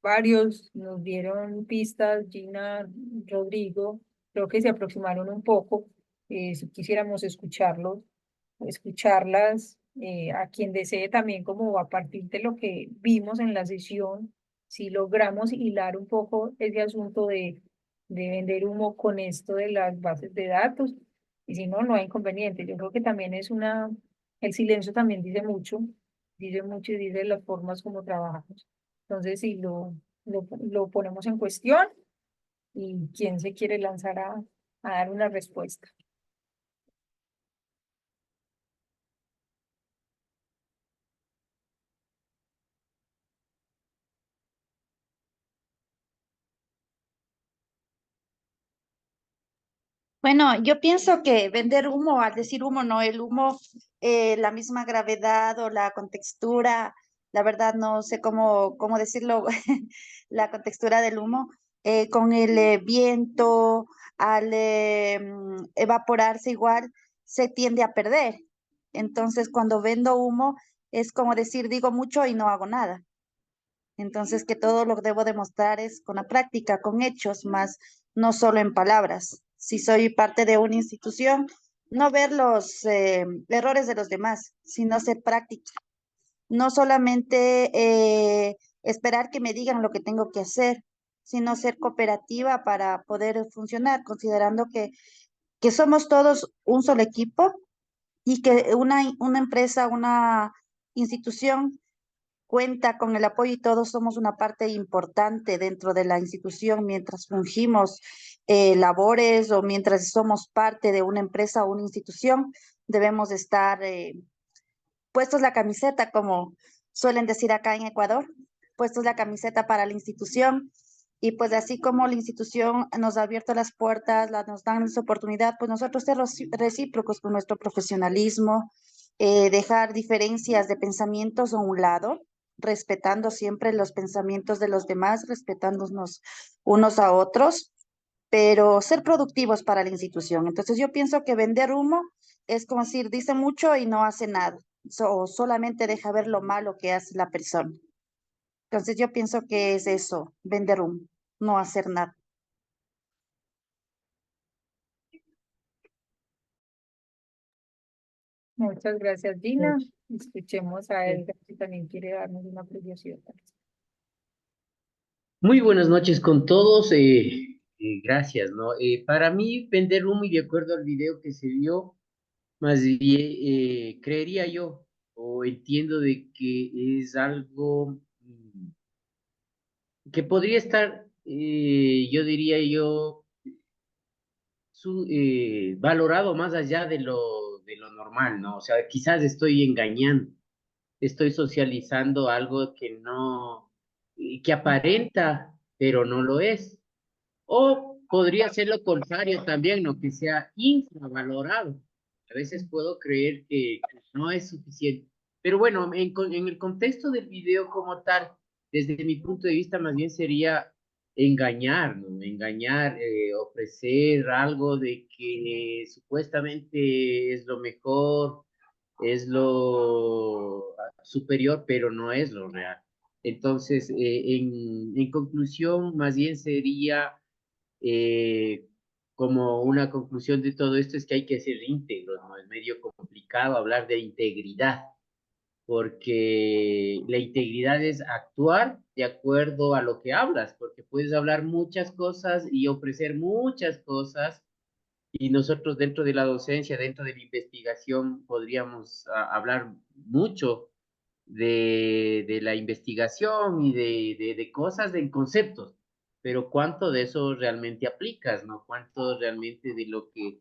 varios nos dieron pistas, Gina, Rodrigo, creo que se aproximaron un poco. Si quisiéramos escucharlos, escucharlas, a quien desee también, como a partir de lo que vimos en la sesión, si logramos hilar un poco ese asunto de vender humo con esto de las bases de datos, y si no, no hay inconveniente. Yo creo que también es el silencio también dice mucho y dice las formas como trabajamos. Entonces, si lo ponemos en cuestión y quién se quiere lanzar a dar una respuesta. Bueno, yo pienso que vender humo, al decir humo, no, el humo, la misma gravedad o la contextura, la verdad no sé cómo decirlo, la contextura del humo, con el viento, al evaporarse igual, se tiende a perder. Entonces, cuando vendo humo, es como decir, digo mucho y no hago nada. Entonces, que todo lo que debo demostrar es con la práctica, con hechos, más no solo en palabras. Si soy parte de una institución, no ver los errores de los demás, sino ser práctica. No solamente esperar que me digan lo que tengo que hacer, sino ser cooperativa para poder funcionar, considerando que somos todos un solo equipo y que una empresa, una institución cuenta con el apoyo y todos somos una parte importante dentro de la institución mientras fungimos labores o mientras somos parte de una empresa o una institución, debemos estar puestos la camiseta, como suelen decir acá en Ecuador, puestos la camiseta para la institución. Y pues así como la institución nos ha abierto las puertas, nos dan esa oportunidad, pues nosotros ser recíprocos con nuestro profesionalismo, dejar diferencias de pensamientos a un lado, respetando siempre los pensamientos de los demás, respetándonos unos a otros, pero ser productivos para la institución. Entonces yo pienso que vender humo es como decir, dice mucho y no hace nada, o solamente deja ver lo malo que hace la persona. Entonces yo pienso que es eso, vender humo, no hacer nada. Muchas gracias, Gina. Escuchemos a él, si también quiere darnos una preciosidad. Muy buenas noches con todos. Gracias, ¿no? Para mí, vender humo y de acuerdo al video que se vio, más bien creería yo o entiendo de que es algo que podría estar, yo diría yo, valorado más allá de lo normal, ¿no? O sea, quizás estoy engañando, estoy socializando algo que no, que aparenta, pero no lo es. O podría ser lo contrario también, ¿no? Que sea infravalorado. A veces puedo creer que no es suficiente. Pero bueno, en el contexto del video como tal, desde mi punto de vista, más bien sería engañar, ¿no? Engañar, ofrecer algo de que supuestamente es lo mejor, es lo superior, pero no es lo real. Entonces, en conclusión, más bien sería eh, como una conclusión de todo esto es que hay que ser íntegros, ¿no? Es medio complicado hablar de integridad, porque la integridad es actuar de acuerdo a lo que hablas, porque puedes hablar muchas cosas y ofrecer muchas cosas, y nosotros dentro de la docencia, dentro de la investigación, podríamos hablar mucho de la investigación y de cosas, de conceptos, pero ¿cuánto de eso realmente aplicas, no? ¿Cuánto realmente de lo que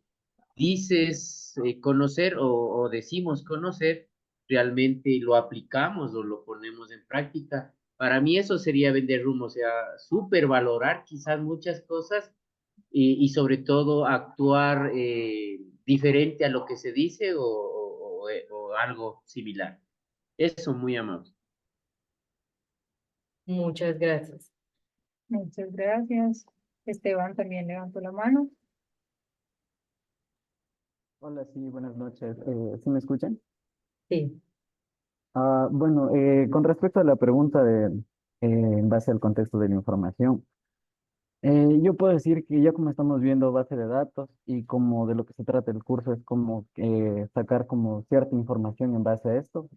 dices conocer o decimos conocer, realmente lo aplicamos o lo ponemos en práctica? Para mí eso sería vender humo, o sea, supervalorar quizás muchas cosas y sobre todo actuar diferente a lo que se dice o algo similar. Eso, muy amable. Muchas gracias. Muchas gracias. Esteban también levantó la mano. Hola, sí, buenas noches. ¿Sí me escuchan? Sí. Bueno, con respecto a la pregunta en base al contexto de la información, yo puedo decir que ya como estamos viendo base de datos y como de lo que se trata el curso es como sacar como cierta información en base a esto,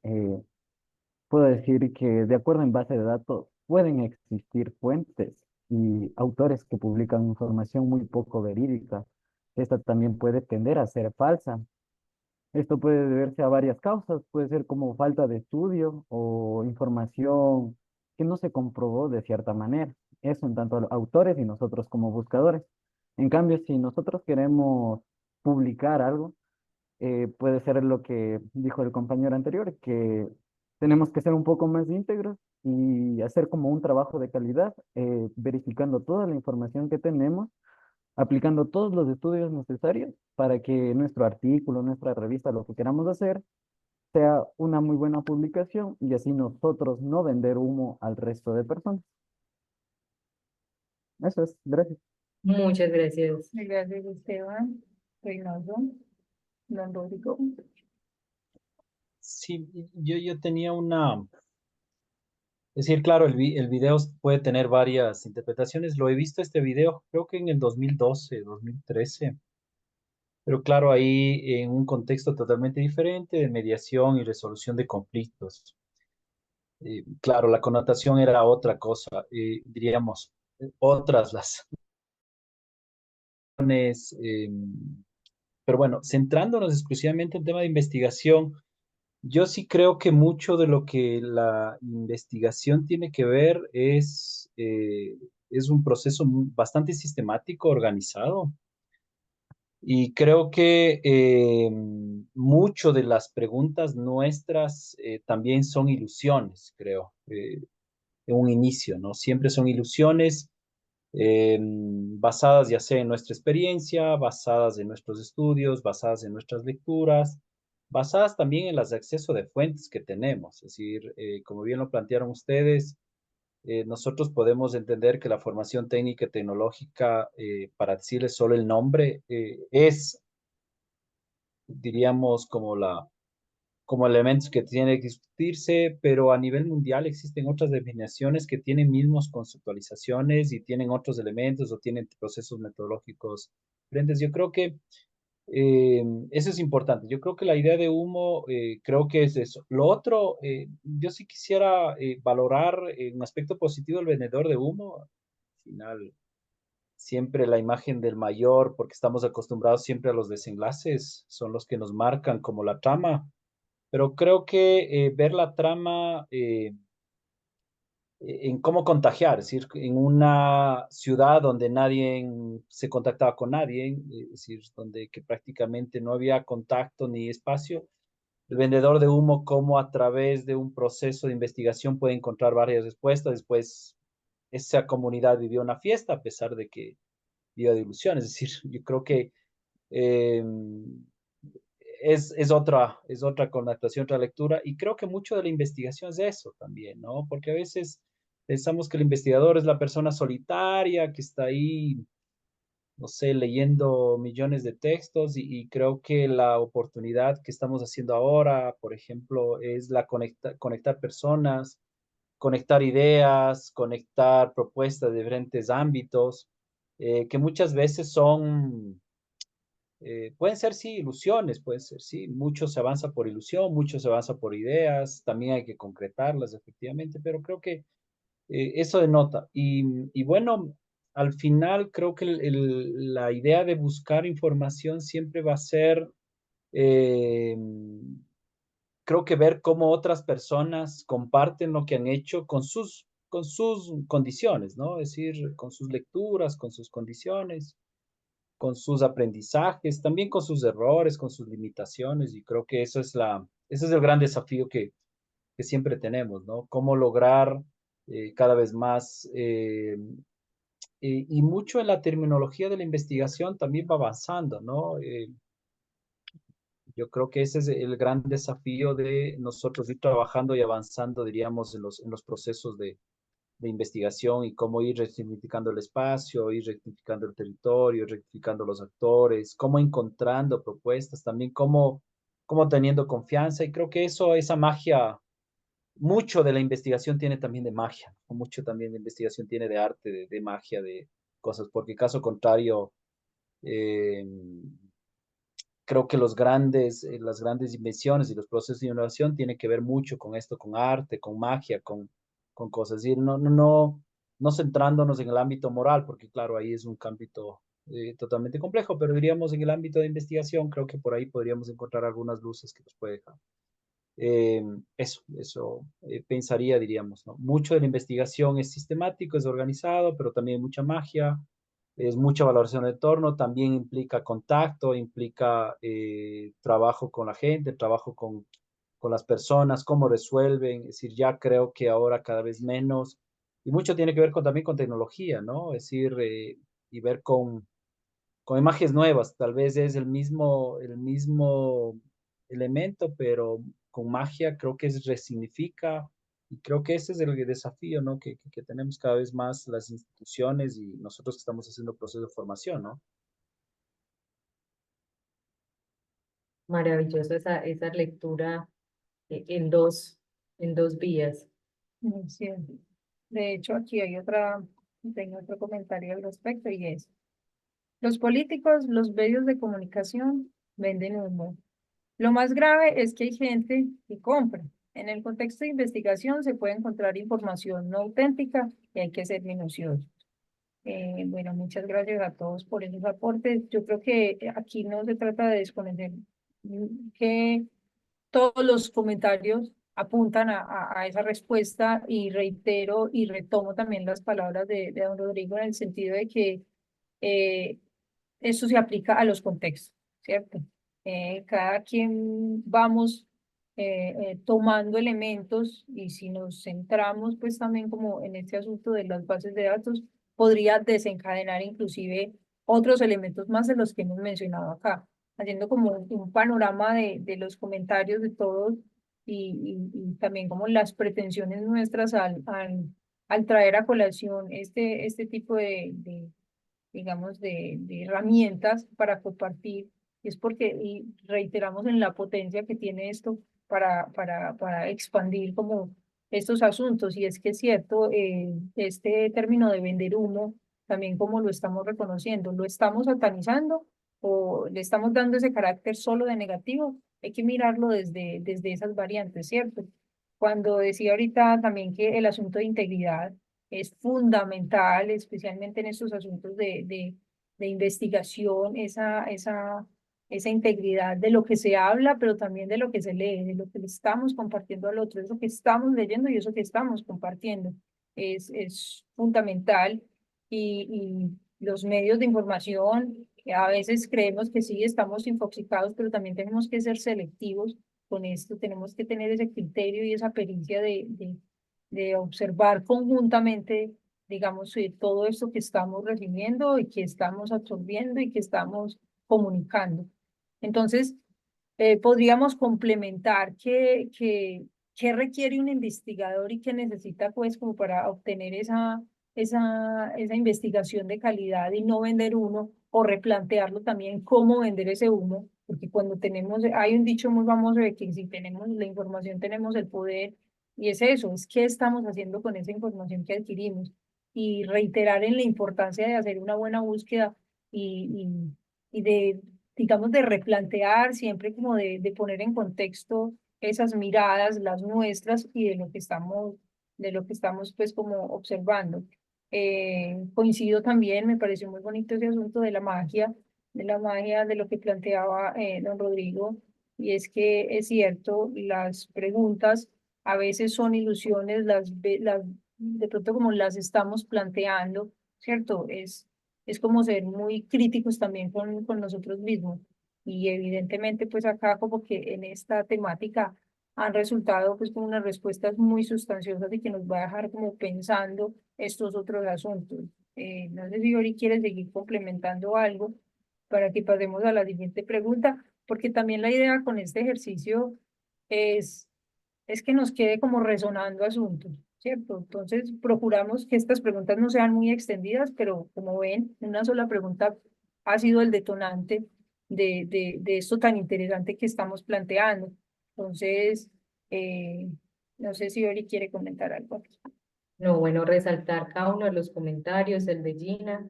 puedo decir que de acuerdo en base de datos pueden existir fuentes y autores que publican información muy poco verídica. Esta también puede tender a ser falsa. Esto puede deberse a varias causas, puede ser como falta de estudio o información que no se comprobó de cierta manera. Eso en tanto a los autores y nosotros como buscadores. En cambio, si nosotros queremos publicar algo, puede ser lo que dijo el compañero anterior, que tenemos que ser un poco más íntegros y hacer como un trabajo de calidad, verificando toda la información que tenemos, aplicando todos los estudios necesarios para que nuestro artículo, nuestra revista, lo que queramos hacer, sea una muy buena publicación y así nosotros no vender humo al resto de personas. Eso es, gracias. Muchas gracias. Gracias, Esteban. Reynoso. Don Rodrigo. Sí, yo tenía es decir, claro, el video puede tener varias interpretaciones. Lo he visto este video, creo que en el 2012, 2013. Pero claro, ahí en un contexto totalmente diferente de mediación y resolución de conflictos. Claro, la connotación era otra cosa, diríamos, otras las razones, pero bueno, centrándonos exclusivamente en tema de investigación, yo sí creo que mucho de lo que la investigación tiene que ver es un proceso bastante sistemático, organizado. Y creo que mucho de las preguntas nuestras también son ilusiones, creo, en un inicio, ¿no? Siempre son ilusiones basadas ya sea en nuestra experiencia, basadas en nuestros estudios, basadas en nuestras lecturas, basadas también en las de acceso de fuentes que tenemos. Es decir, como bien lo plantearon ustedes, nosotros podemos entender que la formación técnica y tecnológica, para decirle solo el nombre, es, diríamos, como elementos que tienen que discutirse, pero a nivel mundial existen otras definiciones que tienen mismos conceptualizaciones y tienen otros elementos o tienen procesos metodológicos diferentes. Yo creo que eso es importante. Yo creo que la idea de humo, creo que es eso. Lo otro, yo sí quisiera valorar un aspecto positivo del vendedor de humo. Al final, siempre la imagen del mayor, porque estamos acostumbrados siempre a los desenlaces, son los que nos marcan como la trama. Pero creo que ver la trama en cómo contagiar, es decir, en una ciudad donde nadie se contactaba con nadie, es decir, donde que prácticamente no había contacto ni espacio, el vendedor de humo, cómo a través de un proceso de investigación puede encontrar varias respuestas. Después, esa comunidad vivió una fiesta, a pesar de que viva de ilusión. Es decir, yo creo que eh, es otra connotación, otra lectura, y creo que mucho de la investigación es eso también, ¿no? Porque a veces pensamos que el investigador es la persona solitaria que está ahí, no sé, leyendo millones de textos, y creo que la oportunidad que estamos haciendo ahora, por ejemplo, es la conectar personas, conectar ideas, conectar propuestas de diferentes ámbitos, que muchas veces son pueden ser sí ilusiones, pueden ser sí, mucho se avanza por ilusión, mucho se avanza por ideas, también hay que concretarlas efectivamente, pero creo que eso denota. Y bueno, al final creo que la idea de buscar información siempre va a ser, eh, creo que ver cómo otras personas comparten lo que han hecho con sus condiciones, ¿no? Es decir, con sus lecturas, con sus condiciones, con sus aprendizajes, también con sus errores, con sus limitaciones, y creo que ese es el gran desafío que siempre tenemos, ¿no? Cómo lograr cada vez más, y mucho en la terminología de la investigación también va avanzando, ¿no? Yo creo que ese es el gran desafío de nosotros ir trabajando y avanzando, diríamos, en los procesos de investigación, y cómo ir rectificando el espacio, ir rectificando el territorio, rectificando los actores, cómo encontrando propuestas, también cómo teniendo confianza. Y creo que esa magia, mucho de la investigación tiene también de magia, o mucho también de investigación tiene de arte, de magia, de cosas, porque caso contrario, eh, creo que las grandes invenciones y los procesos de innovación tienen que ver mucho con esto, con arte, con magia, con cosas. Es decir, no centrándonos en el ámbito moral, porque claro, ahí es un ámbito totalmente complejo, pero diríamos en el ámbito de investigación, creo que por ahí podríamos encontrar algunas luces que nos puede dejar. Eso pensaría, diríamos, ¿no? Mucho de la investigación es sistemático, es organizado, pero también hay mucha magia, es mucha valoración del entorno, también implica contacto, implica trabajo con la gente, trabajo con las personas, cómo resuelven. Es decir, ya creo que ahora cada vez menos, y mucho tiene que ver también con tecnología, ¿no? Es decir, y ver con imágenes nuevas, tal vez es el mismo elemento, pero con magia creo que resignifica, y creo que ese es el desafío, ¿no? Que tenemos cada vez más las instituciones y nosotros que estamos haciendo proceso de formación, ¿no? Maravilloso esa lectura en dos vías. Muy cierto. De hecho, aquí tengo otro comentario al respecto y es, los políticos, los medios de comunicación venden humo. Lo más grave es que hay gente que compra. En el contexto de investigación se puede encontrar información no auténtica y hay que ser minucioso. Bueno, muchas gracias a todos por esos aportes. Yo creo que aquí no se trata de desconocer que todos los comentarios apuntan a esa respuesta, y reitero y retomo también las palabras de don Rodrigo en el sentido de que eh, esto se aplica a los contextos, ¿cierto? Cada quien vamos tomando elementos, y si nos centramos pues también como en este asunto de las bases de datos, podría desencadenar inclusive otros elementos más de los que hemos mencionado acá, haciendo como un panorama de los comentarios de todos, y también como las pretensiones nuestras al traer a colación este tipo digamos, de herramientas para compartir. Es porque y reiteramos en la potencia que tiene esto para expandir como estos asuntos. Y es que es cierto, este término de vender humo, también como lo estamos reconociendo, lo estamos satanizando o le estamos dando ese carácter solo de negativo. Hay que mirarlo desde esas variantes, ¿cierto? Cuando decía ahorita también que el asunto de integridad es fundamental, especialmente en estos asuntos de investigación, esa integridad de lo que se habla, pero también de lo que se lee, de lo que le estamos compartiendo al otro, eso que estamos leyendo y eso que estamos compartiendo. Es fundamental, y los medios de información, a veces creemos que sí, estamos infoxicados, pero también tenemos que ser selectivos con esto, tenemos que tener ese criterio y esa pericia de observar conjuntamente digamos, todo esto que estamos recibiendo y que estamos absorbiendo y que estamos comunicando. Entonces, podríamos complementar qué requiere un investigador y qué necesita, pues, como para obtener esa investigación de calidad y no vender humo, o replantearlo también cómo vender ese humo, porque cuando tenemos, hay un dicho muy famoso de que si tenemos la información, tenemos el poder, y es eso, es qué estamos haciendo con esa información que adquirimos, y reiterar en la importancia de hacer una buena búsqueda y de, digamos, de replantear siempre como de poner en contexto esas miradas, las nuestras y de lo que estamos pues como observando. Coincido también, me pareció muy bonito ese asunto de la magia de lo que planteaba don Rodrigo, y es que es cierto, las preguntas a veces son ilusiones, de pronto como las estamos planteando, ¿cierto? Es como ser muy críticos también con nosotros mismos. Y evidentemente, pues acá como que en esta temática han resultado pues como unas respuestas muy sustanciosas y que nos va a dejar como pensando estos otros asuntos. No sé si Ori quiere seguir complementando algo para que pasemos a la siguiente pregunta, porque también la idea con este ejercicio es, es que nos quede como resonando asuntos, ¿cierto? Entonces, procuramos que estas preguntas no sean muy extendidas, pero como ven, una sola pregunta ha sido el detonante de esto tan interesante que estamos planteando. Entonces, no sé si Ori quiere comentar algo aquí. No, bueno, resaltar cada uno de los comentarios, el de Gina,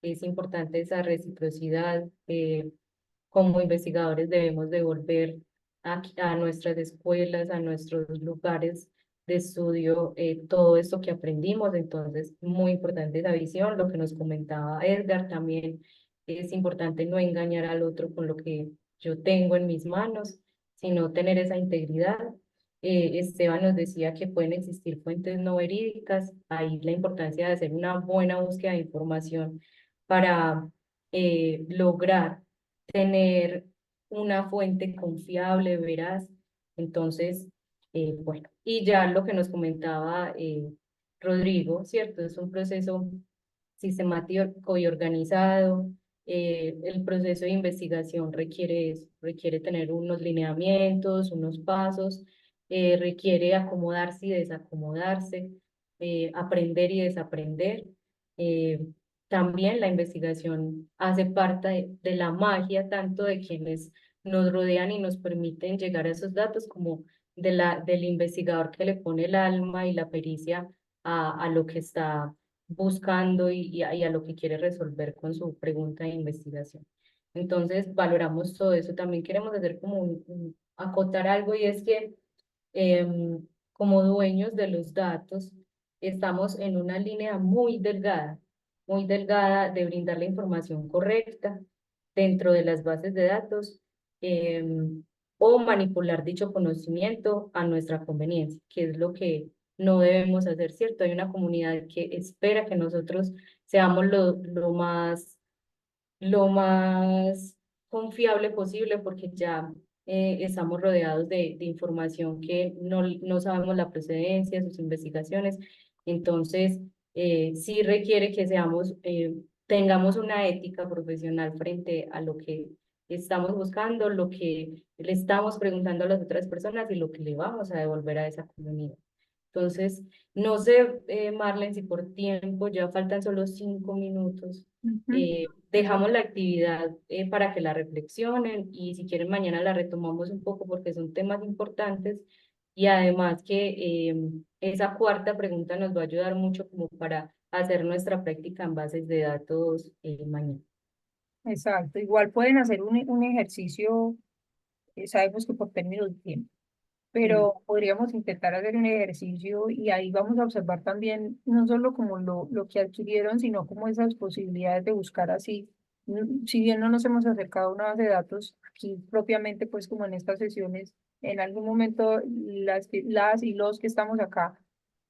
es importante esa reciprocidad. Como investigadores debemos devolver a nuestras escuelas, a nuestros lugares de estudio, todo esto que aprendimos. Entonces, muy importante esa visión. Lo que nos comentaba Edgar también, es importante no engañar al otro con lo que yo tengo en mis manos, sino tener esa integridad. Esteban nos decía que pueden existir fuentes no verídicas, ahí la importancia de hacer una buena búsqueda de información para lograr tener una fuente confiable, veraz. Entonces, bueno, y ya lo que nos comentaba Rodrigo, ¿cierto? Es un proceso sistemático y organizado. El proceso de investigación requiere eso, requiere tener unos lineamientos, unos pasos, requiere acomodarse y desacomodarse, aprender y desaprender. Eh, También la investigación hace parte de la magia, tanto de quienes nos rodean y nos permiten llegar a esos datos, como del investigador que le pone el alma y la pericia a lo que está buscando y a lo que quiere resolver con su pregunta de investigación. Entonces, valoramos todo eso. También queremos hacer como acotar algo, y es que como dueños de los datos, estamos en una línea muy delgada de brindar la información correcta dentro de las bases de datos, o manipular dicho conocimiento a nuestra conveniencia, que es lo que no debemos hacer, ¿cierto? Hay una comunidad que espera que nosotros seamos lo más confiable posible, porque ya estamos rodeados de información que no sabemos la procedencia, sus investigaciones. Entonces, sí requiere que tengamos una ética profesional frente a lo que estamos buscando, lo que le estamos preguntando a las otras personas y lo que le vamos a devolver a esa comunidad. Entonces, no sé, Marlene, si por tiempo, ya faltan solo 5 minutos, dejamos la actividad para que la reflexionen, y si quieren mañana la retomamos un poco porque son temas importantes, y además que esa cuarta pregunta nos va a ayudar mucho como para hacer nuestra práctica en bases de datos mañana. Exacto, igual pueden hacer un ejercicio, sabemos que por términos de tiempo, pero podríamos intentar hacer un ejercicio y ahí vamos a observar también no solo como lo que adquirieron, sino como esas posibilidades de buscar así. Si bien no nos hemos acercado a una base de datos aquí propiamente, pues como en estas sesiones, en algún momento las y los que estamos acá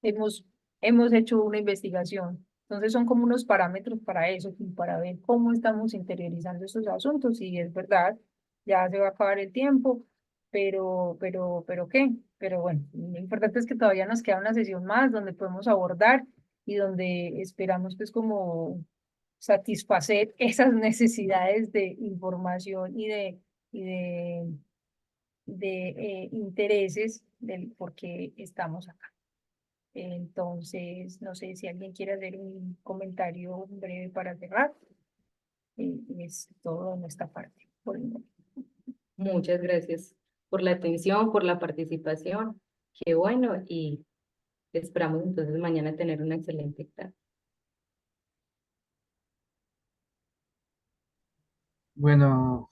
hemos, hemos hecho una investigación. Entonces son como unos parámetros para eso, como para ver cómo estamos interiorizando estos asuntos. Y es verdad, ya se va a acabar el tiempo, pero ¿qué? Pero bueno, lo importante es que todavía nos queda una sesión más donde podemos abordar y donde esperamos pues como satisfacer esas necesidades de información y de intereses del por qué estamos acá. Entonces, no sé si alguien quiere hacer un comentario breve para cerrar. Es todo de nuestra parte por el momento. Muchas gracias por la atención, por la participación. Qué bueno y esperamos entonces mañana tener una excelente tarde. Bueno,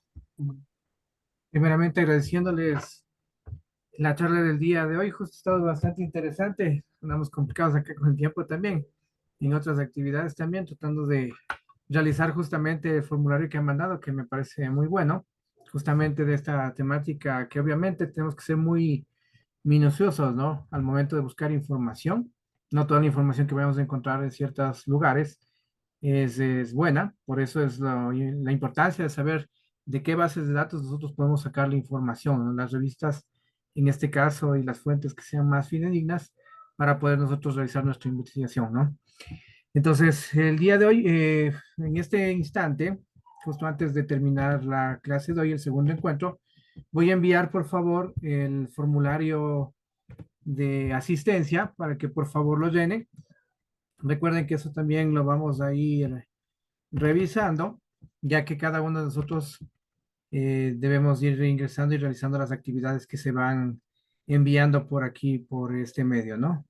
primeramente agradeciéndoles la charla del día de hoy. Justo ha estado bastante interesante. Andamos complicados acá con el tiempo también. En otras actividades también, tratando de realizar justamente el formulario que han mandado, que me parece muy bueno, justamente de esta temática que obviamente tenemos que ser muy minuciosos, ¿no? Al momento de buscar información. No toda la información que vamos a encontrar en ciertos lugares es buena, por eso es la importancia de saber de qué bases de datos nosotros podemos sacar la información, ¿no? Las revistas, en este caso, y las fuentes que sean más fidedignas para poder nosotros realizar nuestra investigación, ¿no? Entonces, el día de hoy, en este instante, justo antes de terminar la clase de hoy, el segundo encuentro, voy a enviar, por favor, el formulario de asistencia para que por favor lo llenen. Recuerden que eso también lo vamos a ir revisando, ya que cada uno de nosotros debemos ir ingresando y realizando las actividades que se van enviando por aquí, por este medio, ¿no?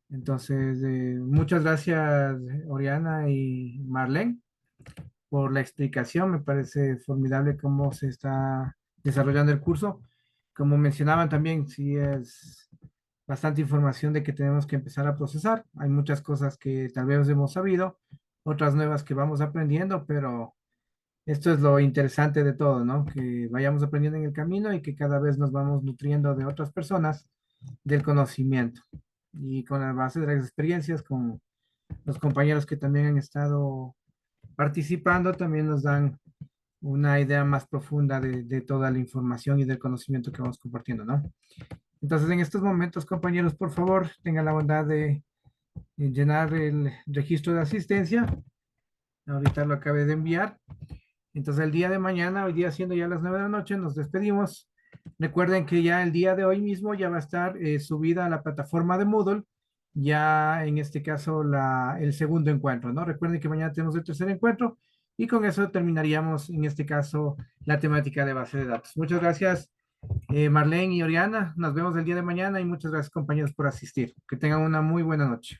Entonces, muchas gracias, Oriana y Marlene, por la explicación. Me parece formidable cómo se está desarrollando el curso. Como mencionaban también, sí es bastante información de que tenemos que empezar a procesar. Hay muchas cosas que tal vez hemos sabido, otras nuevas que vamos aprendiendo, pero esto es lo interesante de todo, ¿no? Que vayamos aprendiendo en el camino y que cada vez nos vamos nutriendo de otras personas del conocimiento. Y con la base de las experiencias, con los compañeros que también han estado participando, también nos dan una idea más profunda de toda la información y del conocimiento que vamos compartiendo, ¿no? Entonces, en estos momentos, compañeros, por favor, tengan la bondad de llenar el registro de asistencia. Ahorita lo acabé de enviar. Entonces, el día de mañana, hoy día siendo ya las 9 de la noche, nos despedimos. Recuerden que ya el día de hoy mismo ya va a estar subida a la plataforma de Moodle, ya en este caso el segundo encuentro, ¿no? Recuerden que mañana tenemos el tercer encuentro y con eso terminaríamos en este caso la temática de base de datos. Muchas gracias, Marlene y Oriana. Nos vemos el día de mañana y muchas gracias, compañeros, por asistir. Que tengan una muy buena noche.